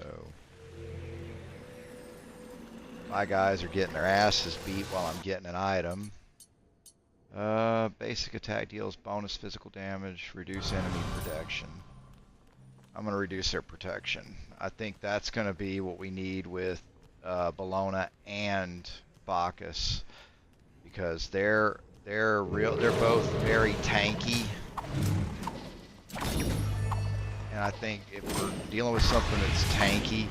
my guys are getting their asses beat while I'm getting an item. Basic attack deals bonus physical damage, reduce enemy protection. I'm going to reduce their protection. I think that's going to be what we need with Bellona and Bacchus, because they're both very tanky. And I think if we're dealing with something that's tanky,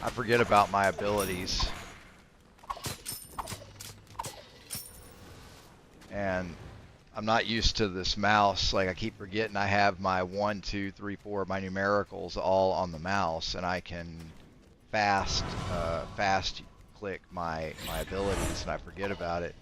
I forget about my abilities. And I'm not used to this mouse. Like, I keep forgetting I have my 1, 2, 3, 4, my numericals all on the mouse, and I can fast click my abilities, and I forget about it.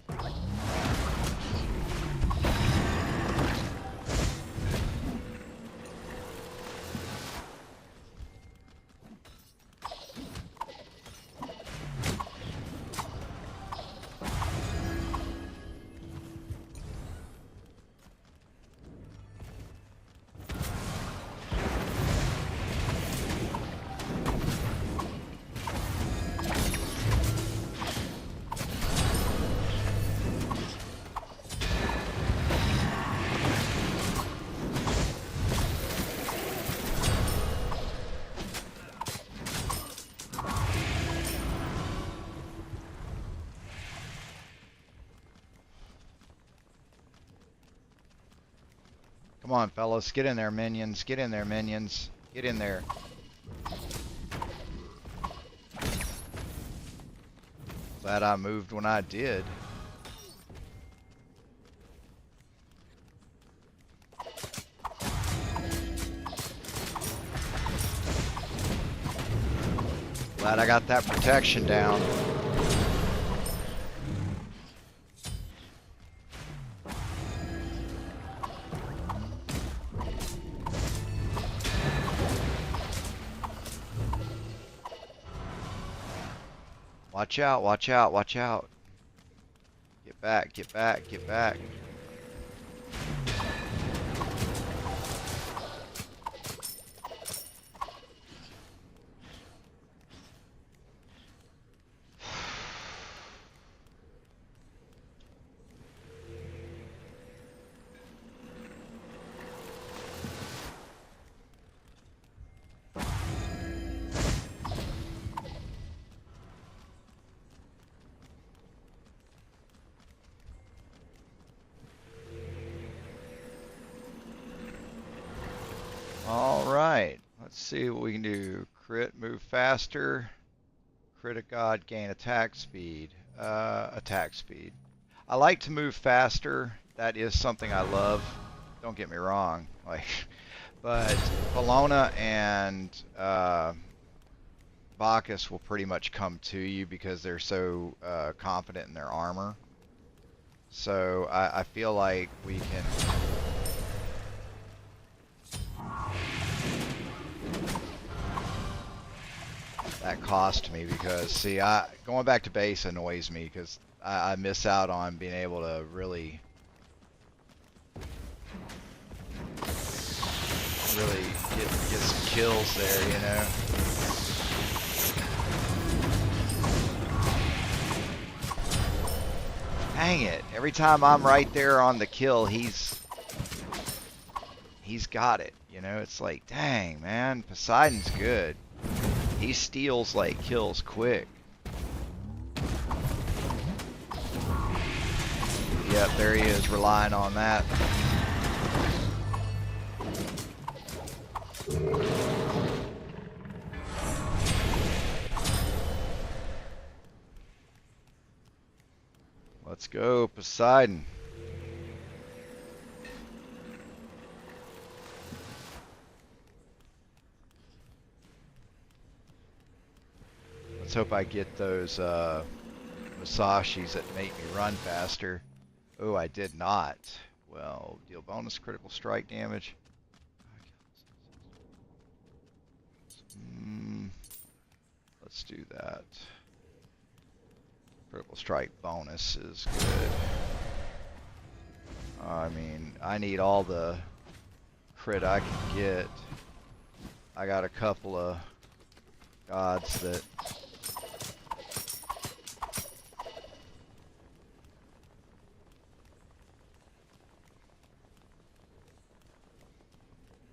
Come on, fellas. Get in there, minions. Get in there, minions. Get in there. Glad I moved when I did. Glad I got that protection down. Watch out, watch out, watch out. Get back, get back, get back. Alright, let's see what we can do. Crit, move faster. Crit of God, gain attack speed. Attack speed. I like to move faster. That is something I love. Don't get me wrong. But Bologna and Bacchus will pretty much come to you because they're so confident in their armor. So I feel like we can... That cost me because, see, going back to base annoys me because I miss out on being able to really get some kills there, you know. Dang it! Every time I'm right there on the kill, he's got it. You know, it's like, dang, man, Poseidon's good. He steals like kills quick. Yep, there he is, relying on that. Let's go, Poseidon. Let's hope I get those Musashis that make me run faster. Oh, I did not. Well, deal bonus critical strike damage. Let's do that. Critical strike bonus is good. I mean, I need all the crit I can get. I got a couple of gods that...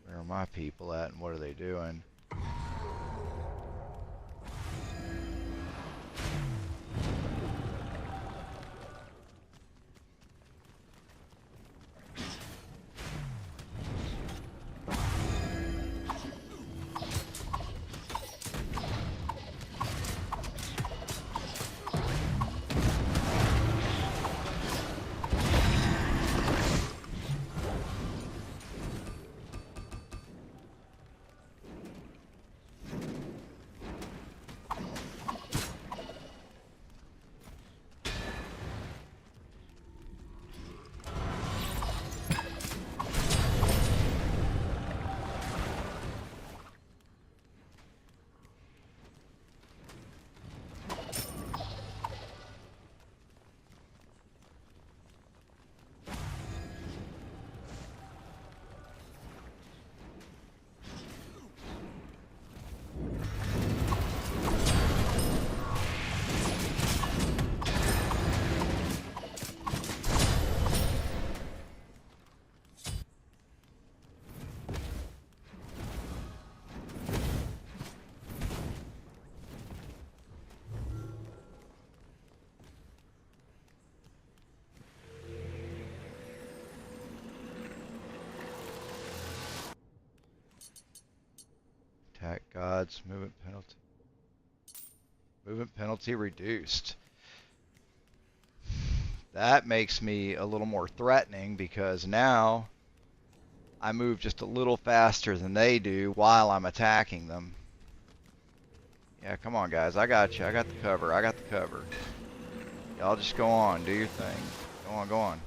Where are my people at and what are they doing? Attack gods, movement penalty. Movement penalty reduced. That makes me a little more threatening because now I move just a little faster than they do while I'm attacking them. Yeah, come on, guys. I got you. I got the cover. I got the cover. Y'all just go on. Do your thing. Go on, go on.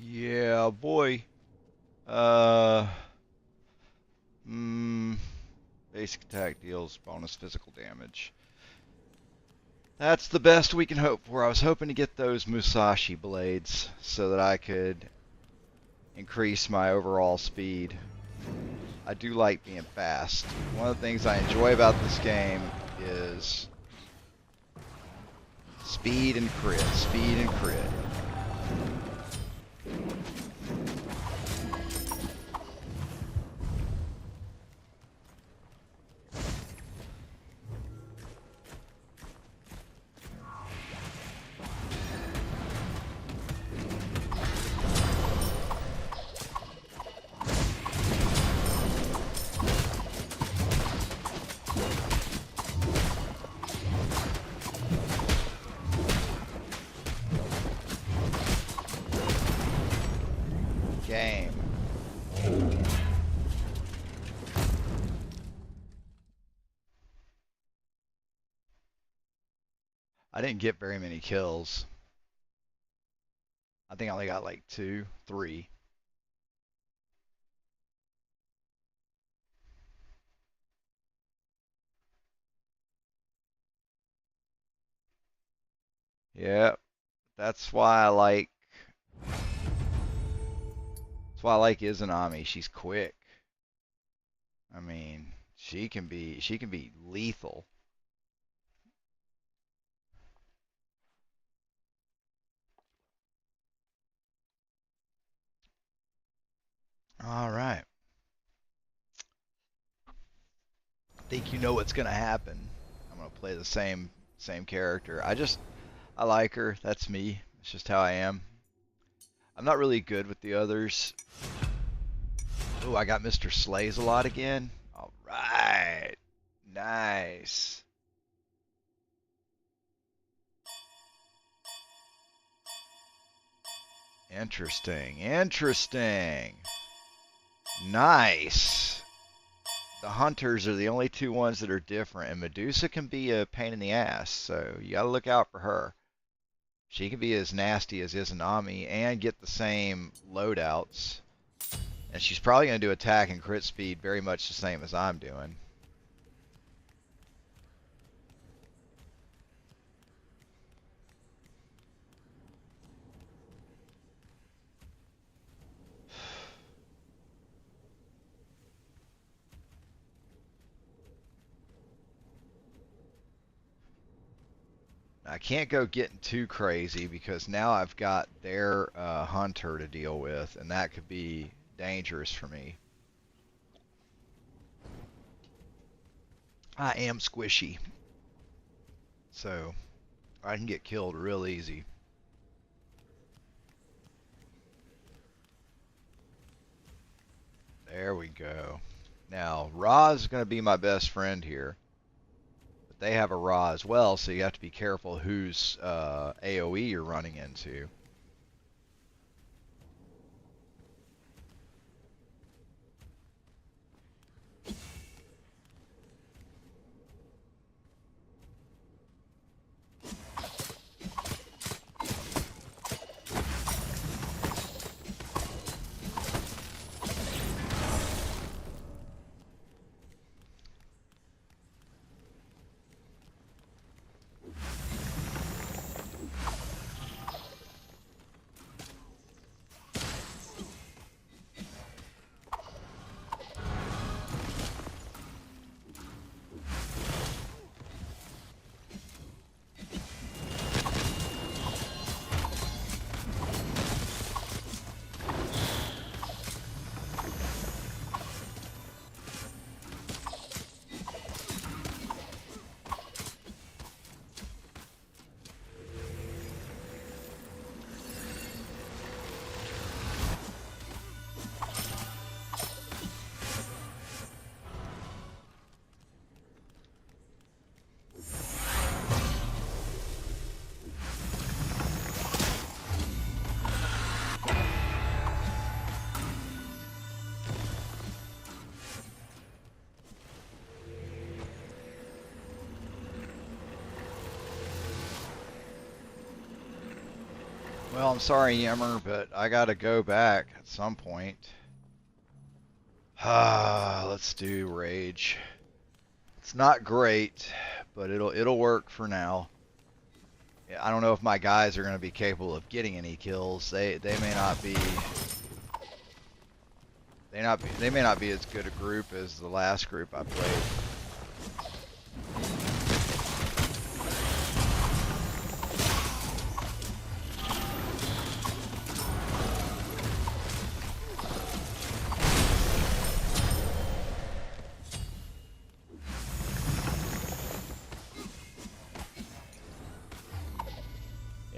Yeah, boy. Uh, Basic attack deals bonus physical damage. That's the best we can hope for. I was hoping to get those Musashi blades so that I could increase my overall speed. I do like being fast. One of the things I enjoy about this game is speed and crit. Speed and crit. Game. I didn't get very many kills. I think I only got like 2, 3. Yep. That's why I like Izanami. She's quick. I mean, she can be lethal. All right. I think you know what's gonna happen. I'm gonna play the same character. I like her. That's me. It's just how I am. I'm not really good with the others. Oh, I got Mr. Slays a lot again. All right. Nice. Interesting. Interesting. Nice. the hunters are the only two ones that are different, and Medusa can be a pain in the ass, so you gotta look out for her. She can be as nasty as Izanami and get the same loadouts. And she's probably going to do attack and crit speed very much the same as I'm doing. I can't go getting too crazy because now I've got their hunter to deal with, and that could be dangerous for me. I am squishy, so I can get killed real easy. There we go. Now, Ra is going to be my best friend here. But they have a Ra as well, so you have to be careful whose AoE you're running into. Well, I'm sorry, Yammer, but I gotta go back at some point. Let's do Rage. It's not great, but it'll work for now. Yeah, I don't know if my guys are gonna be capable of getting any kills. They may not be. They may not be as good a group as the last group I played.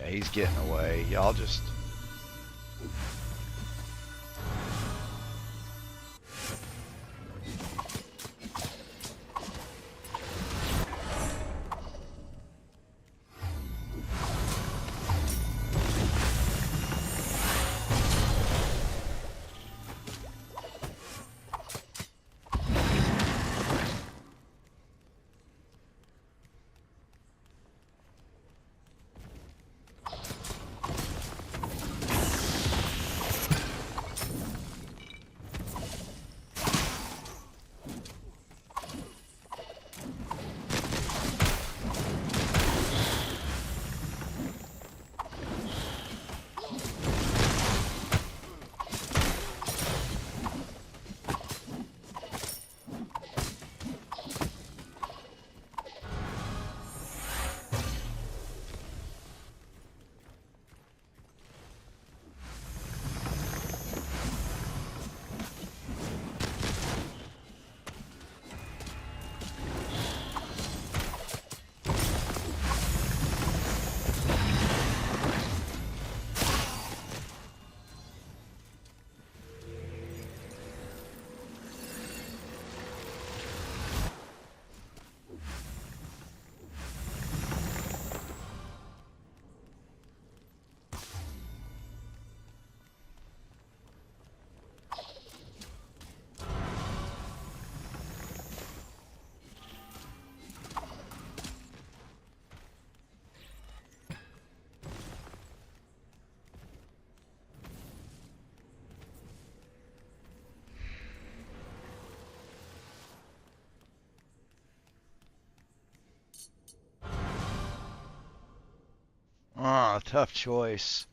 He's getting away. Y'all just... Tough choice.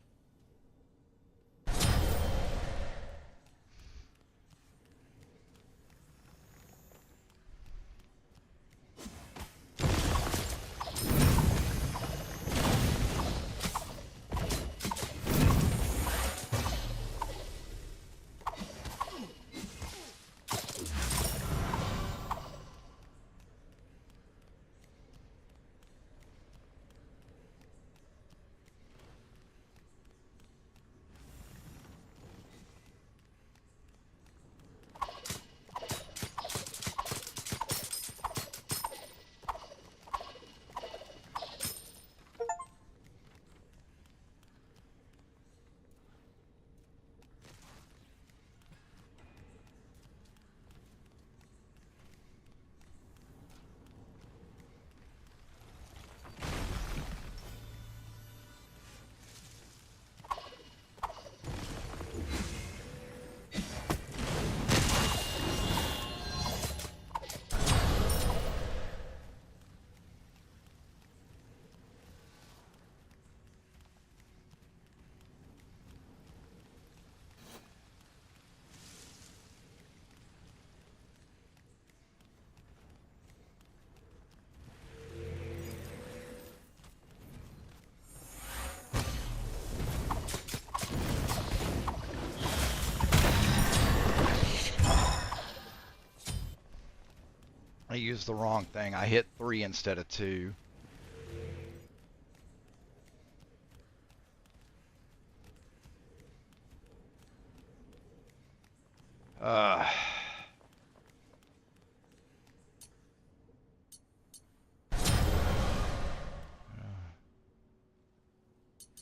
I used the wrong thing. I hit 3 instead of 2. Uh,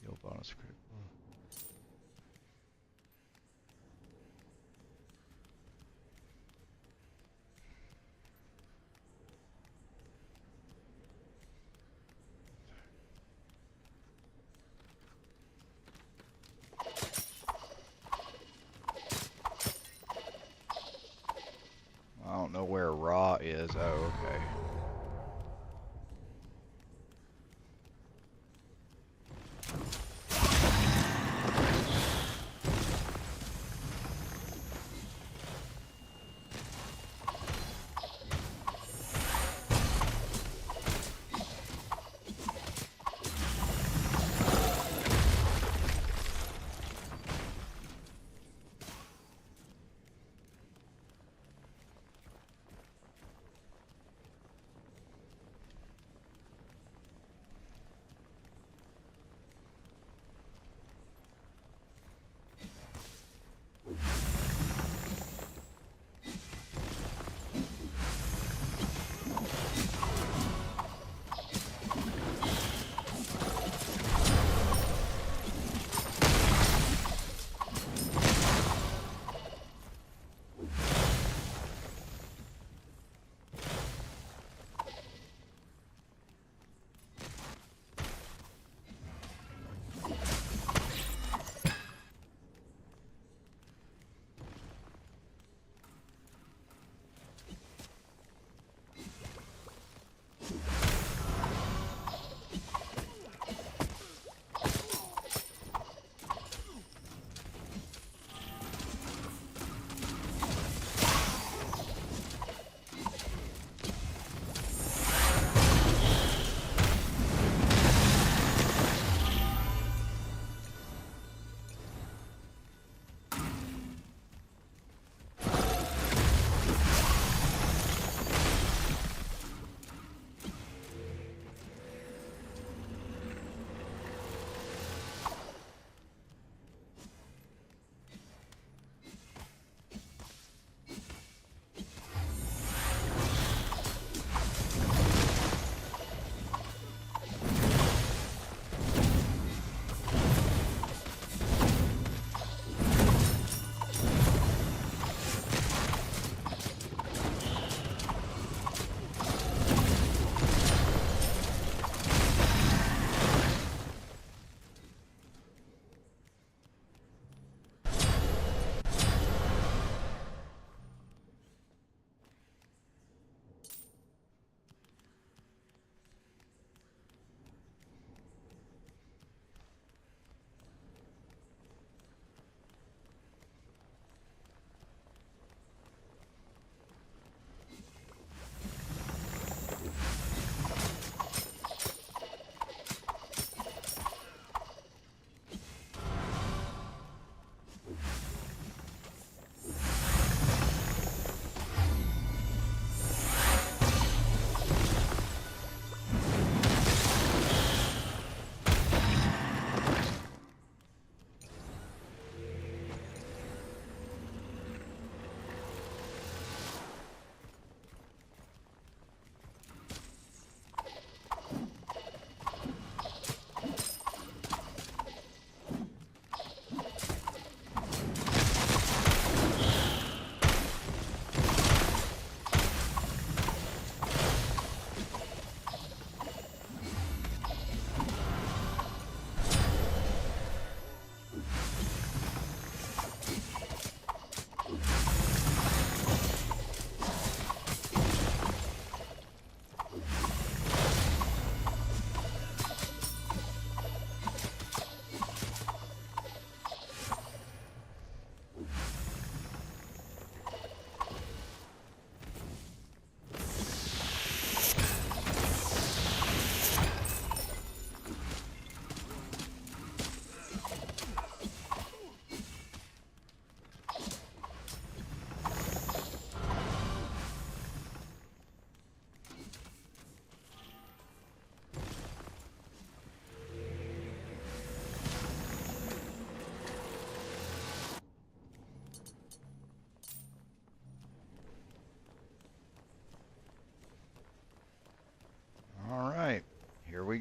Heal bonus critical. I don't know where Raw is. Oh, okay.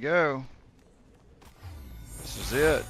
go. This is it.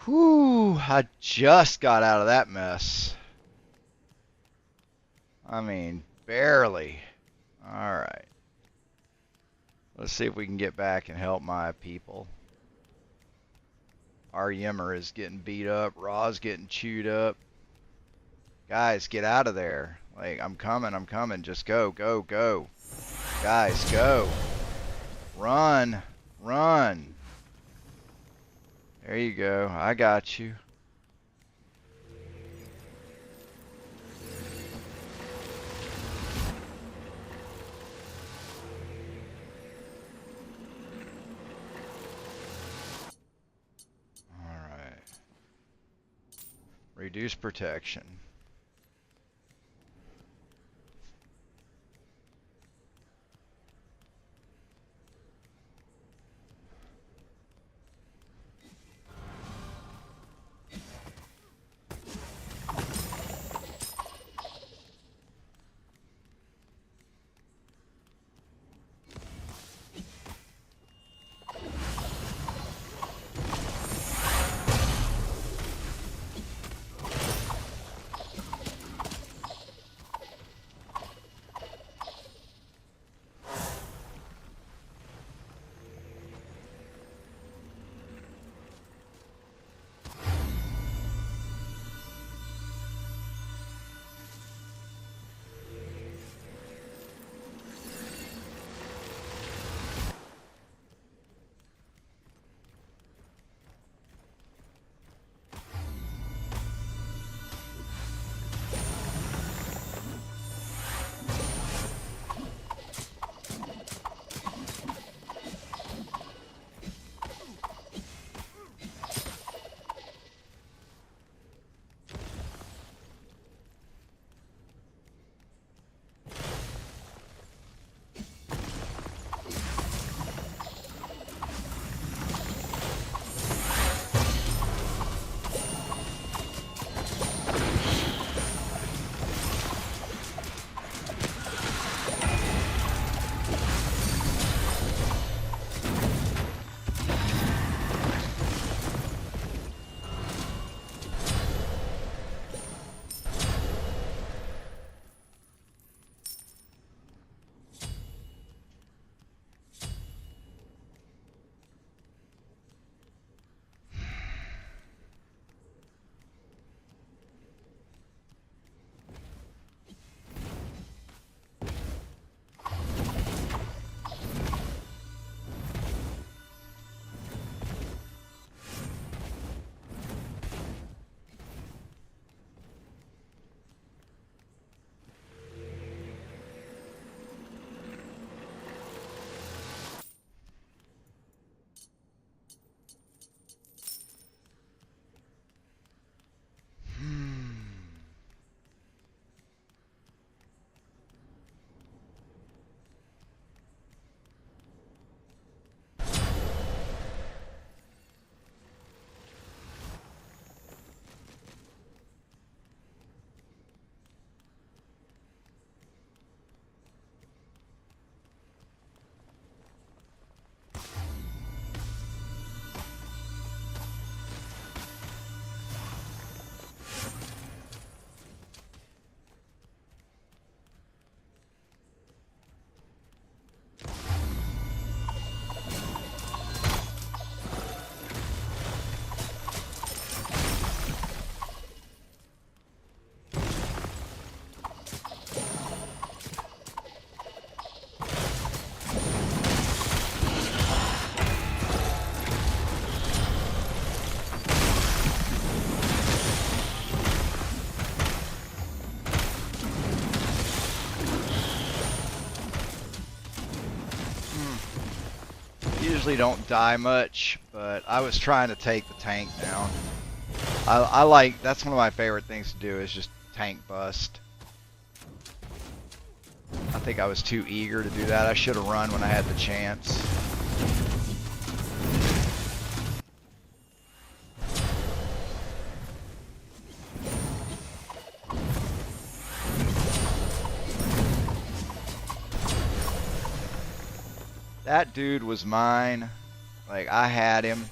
Whew, I just got out of that mess. I mean, barely. Alright. Let's see if we can get back and help my people. Our Yimmer is getting beat up. Ra's getting chewed up. Guys, get out of there. Like, I'm coming. Just go, go, go. Guys, go. Run. Run. There you go. I got you. Alright. Reduce protection. usually don't die much, but I was trying to take the tank down. I like, that's one of my favorite things to do is just tank bust. I think I was too eager to do that. I should have run when I had the chance. That dude was mine. Like, I had him.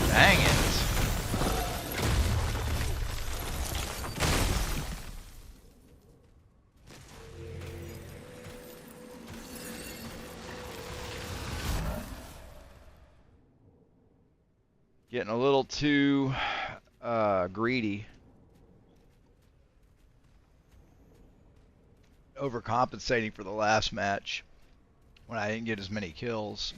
Dang it. Getting a little too greedy. Overcompensating for the last match when I didn't get as many kills.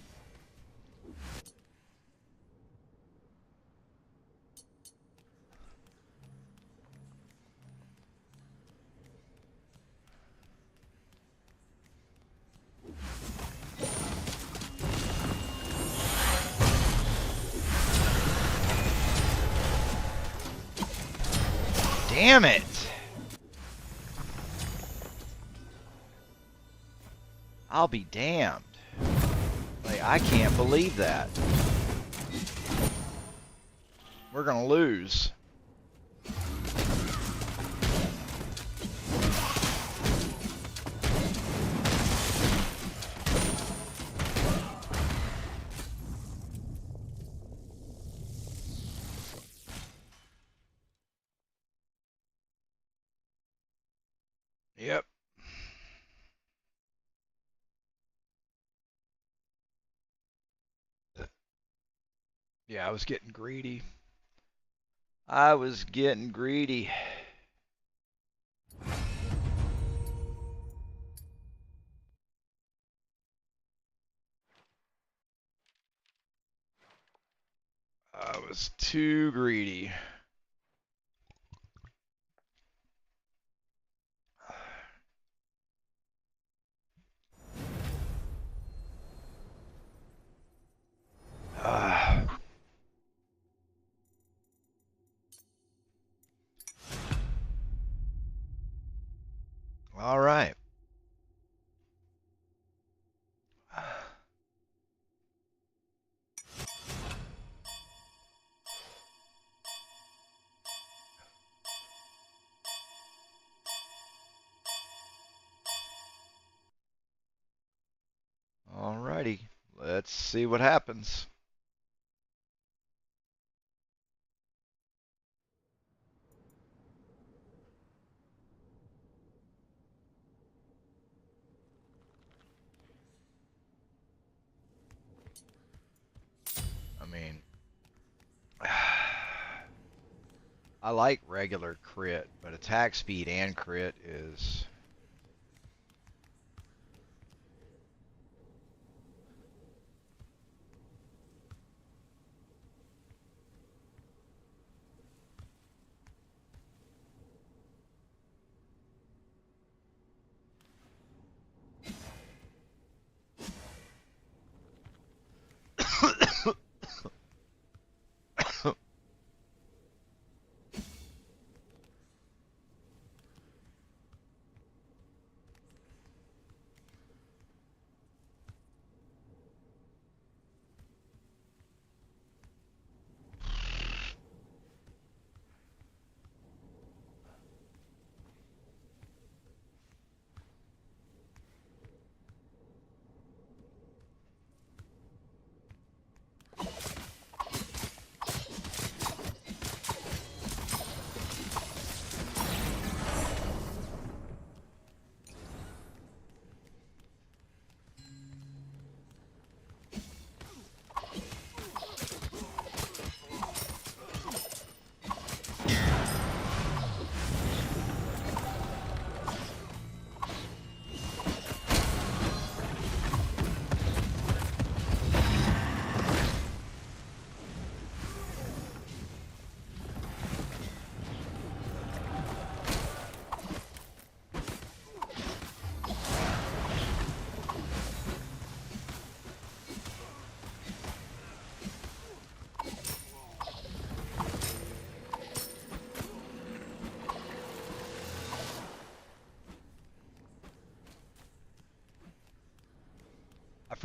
Damn it! I'll be damned. Like, I can't believe that. We're gonna lose. Yep. Yeah, I was getting greedy. I was getting greedy. I was too greedy. All right. Alrighty. Let's see what happens. I mean, I like regular crit, but attack speed and crit is...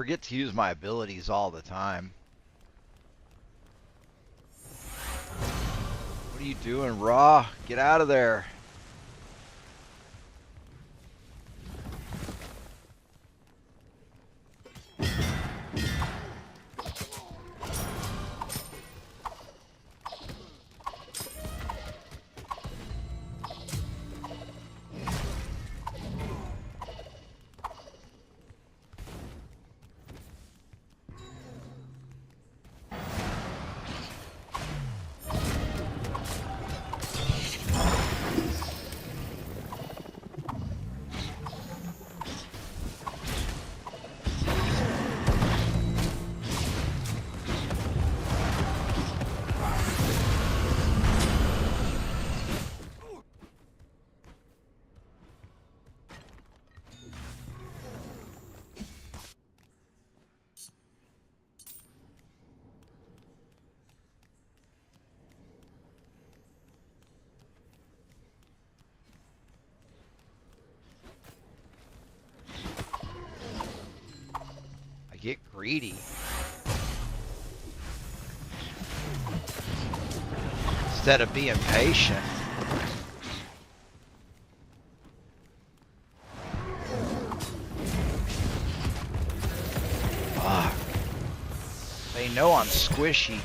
forget to use my abilities all the time. What are you doing, Raw? Get out of there. Get greedy. Instead of being patient. Fuck. They know I'm squishy.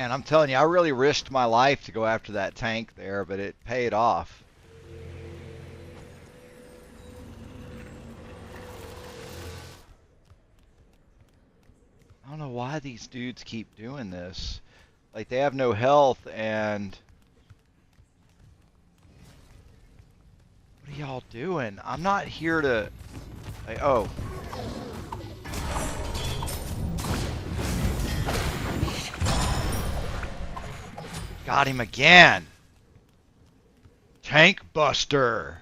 Man, I'm telling you, I really risked my life to go after that tank there, but it paid off. I don't know why these dudes keep doing this. Like, they have no health, and... What are y'all doing? I'm not here to... Like, oh. Got him again. Tank Buster.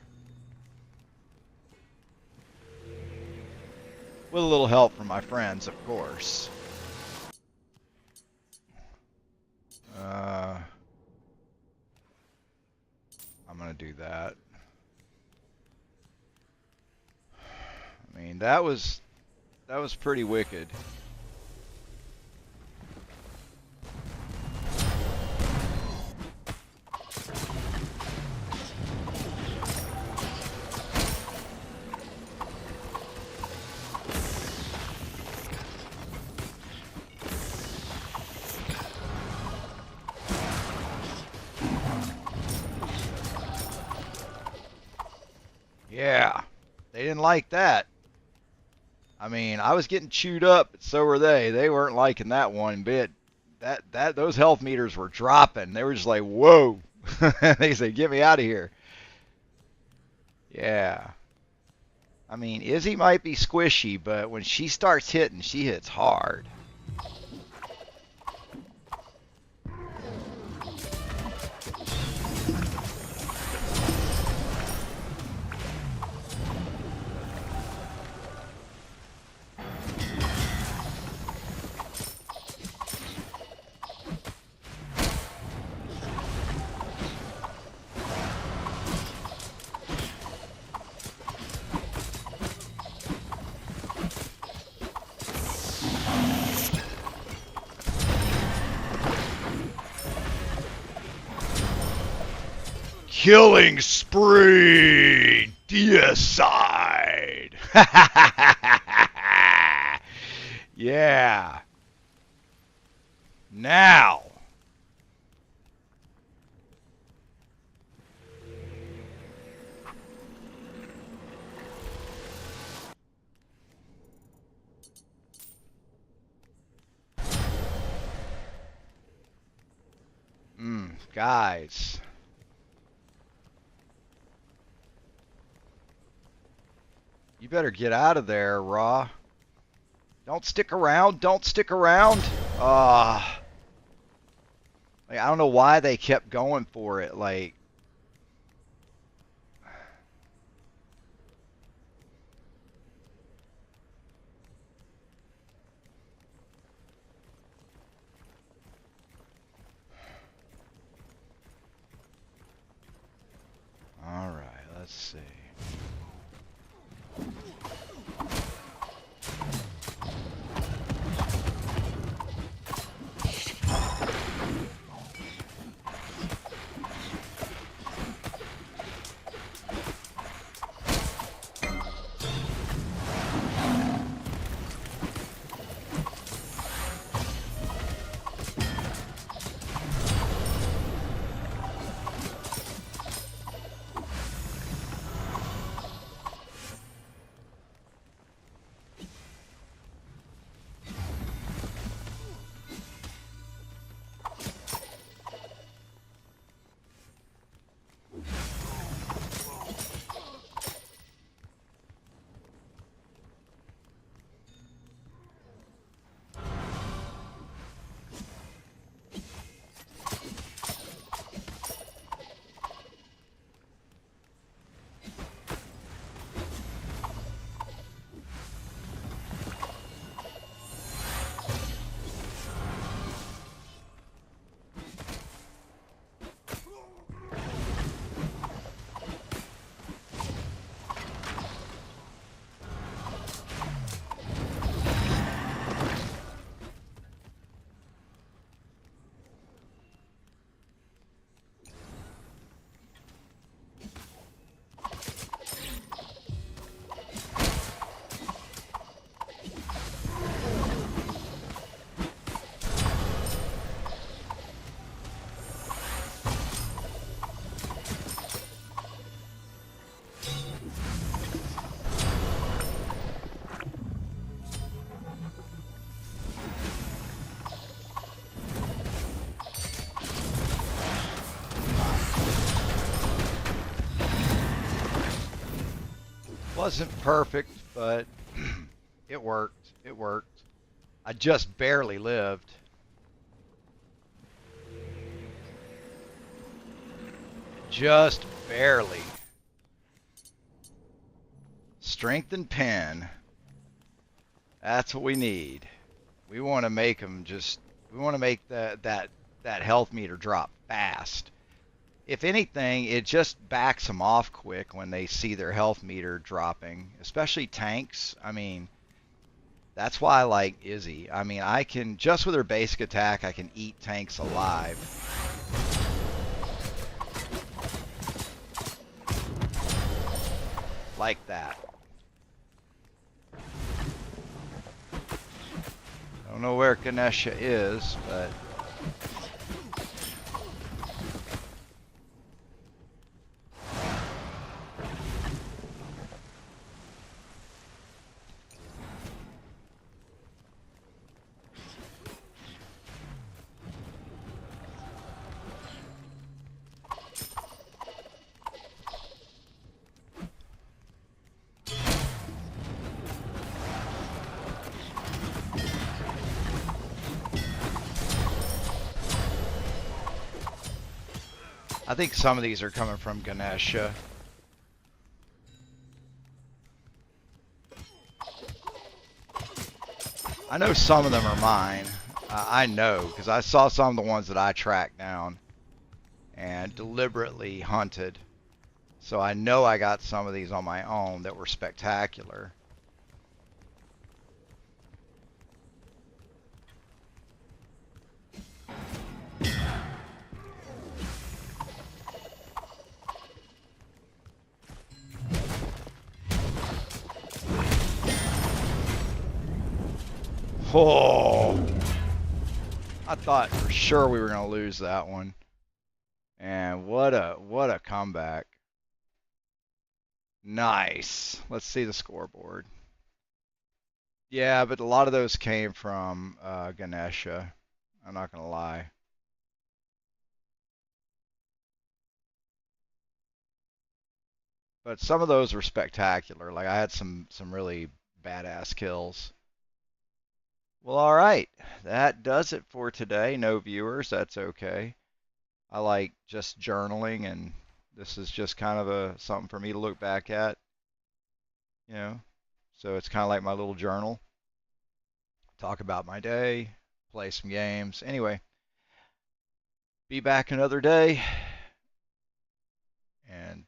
With a little help from my friends, of course. I'm gonna do that. I mean, that was pretty wicked. Yeah, they didn't like that. I mean, I was getting chewed up, but so were they. They weren't liking that one bit. Those health meters were dropping. They were just like, whoa. They said, get me out of here. Yeah. I mean, Izzy might be squishy, but when she starts hitting, she hits hard. Killing spree! Deicide! Yeah. Now. Guys. You better get out of there, Raw. Don't stick around. Don't stick around. Like, I don't know why they kept going for it. Like, all right, let's see. wasn't perfect, but it worked. It worked. I just barely lived. Just barely. Strength and pen. That's what we need. We want to make them just. We want to make that health meter drop fast. If anything, it just backs them off quick when they see their health meter dropping, especially tanks. I mean, that's why I like Izzy. I mean, I can, just with her basic attack, I can eat tanks alive. Like that. I don't know where Ganesha is, but... I think some of these are coming from Ganesha. I know some of them are mine. I know, because I saw some of the ones that I tracked down and deliberately hunted. So I know I got some of these on my own that were spectacular. Oh, I thought for sure we were going to lose that one. And what a comeback. Nice. Let's see the scoreboard. Yeah, but a lot of those came from Ganesha. I'm not going to lie. But some of those were spectacular. Like I had some really badass kills. Well, all right. That does it for today. No viewers, that's okay. I like just journaling, and this is just kind of something for me to look back at, you know. So it's kind of like my little journal. Talk about my day, play some games. Anyway, be back another day, and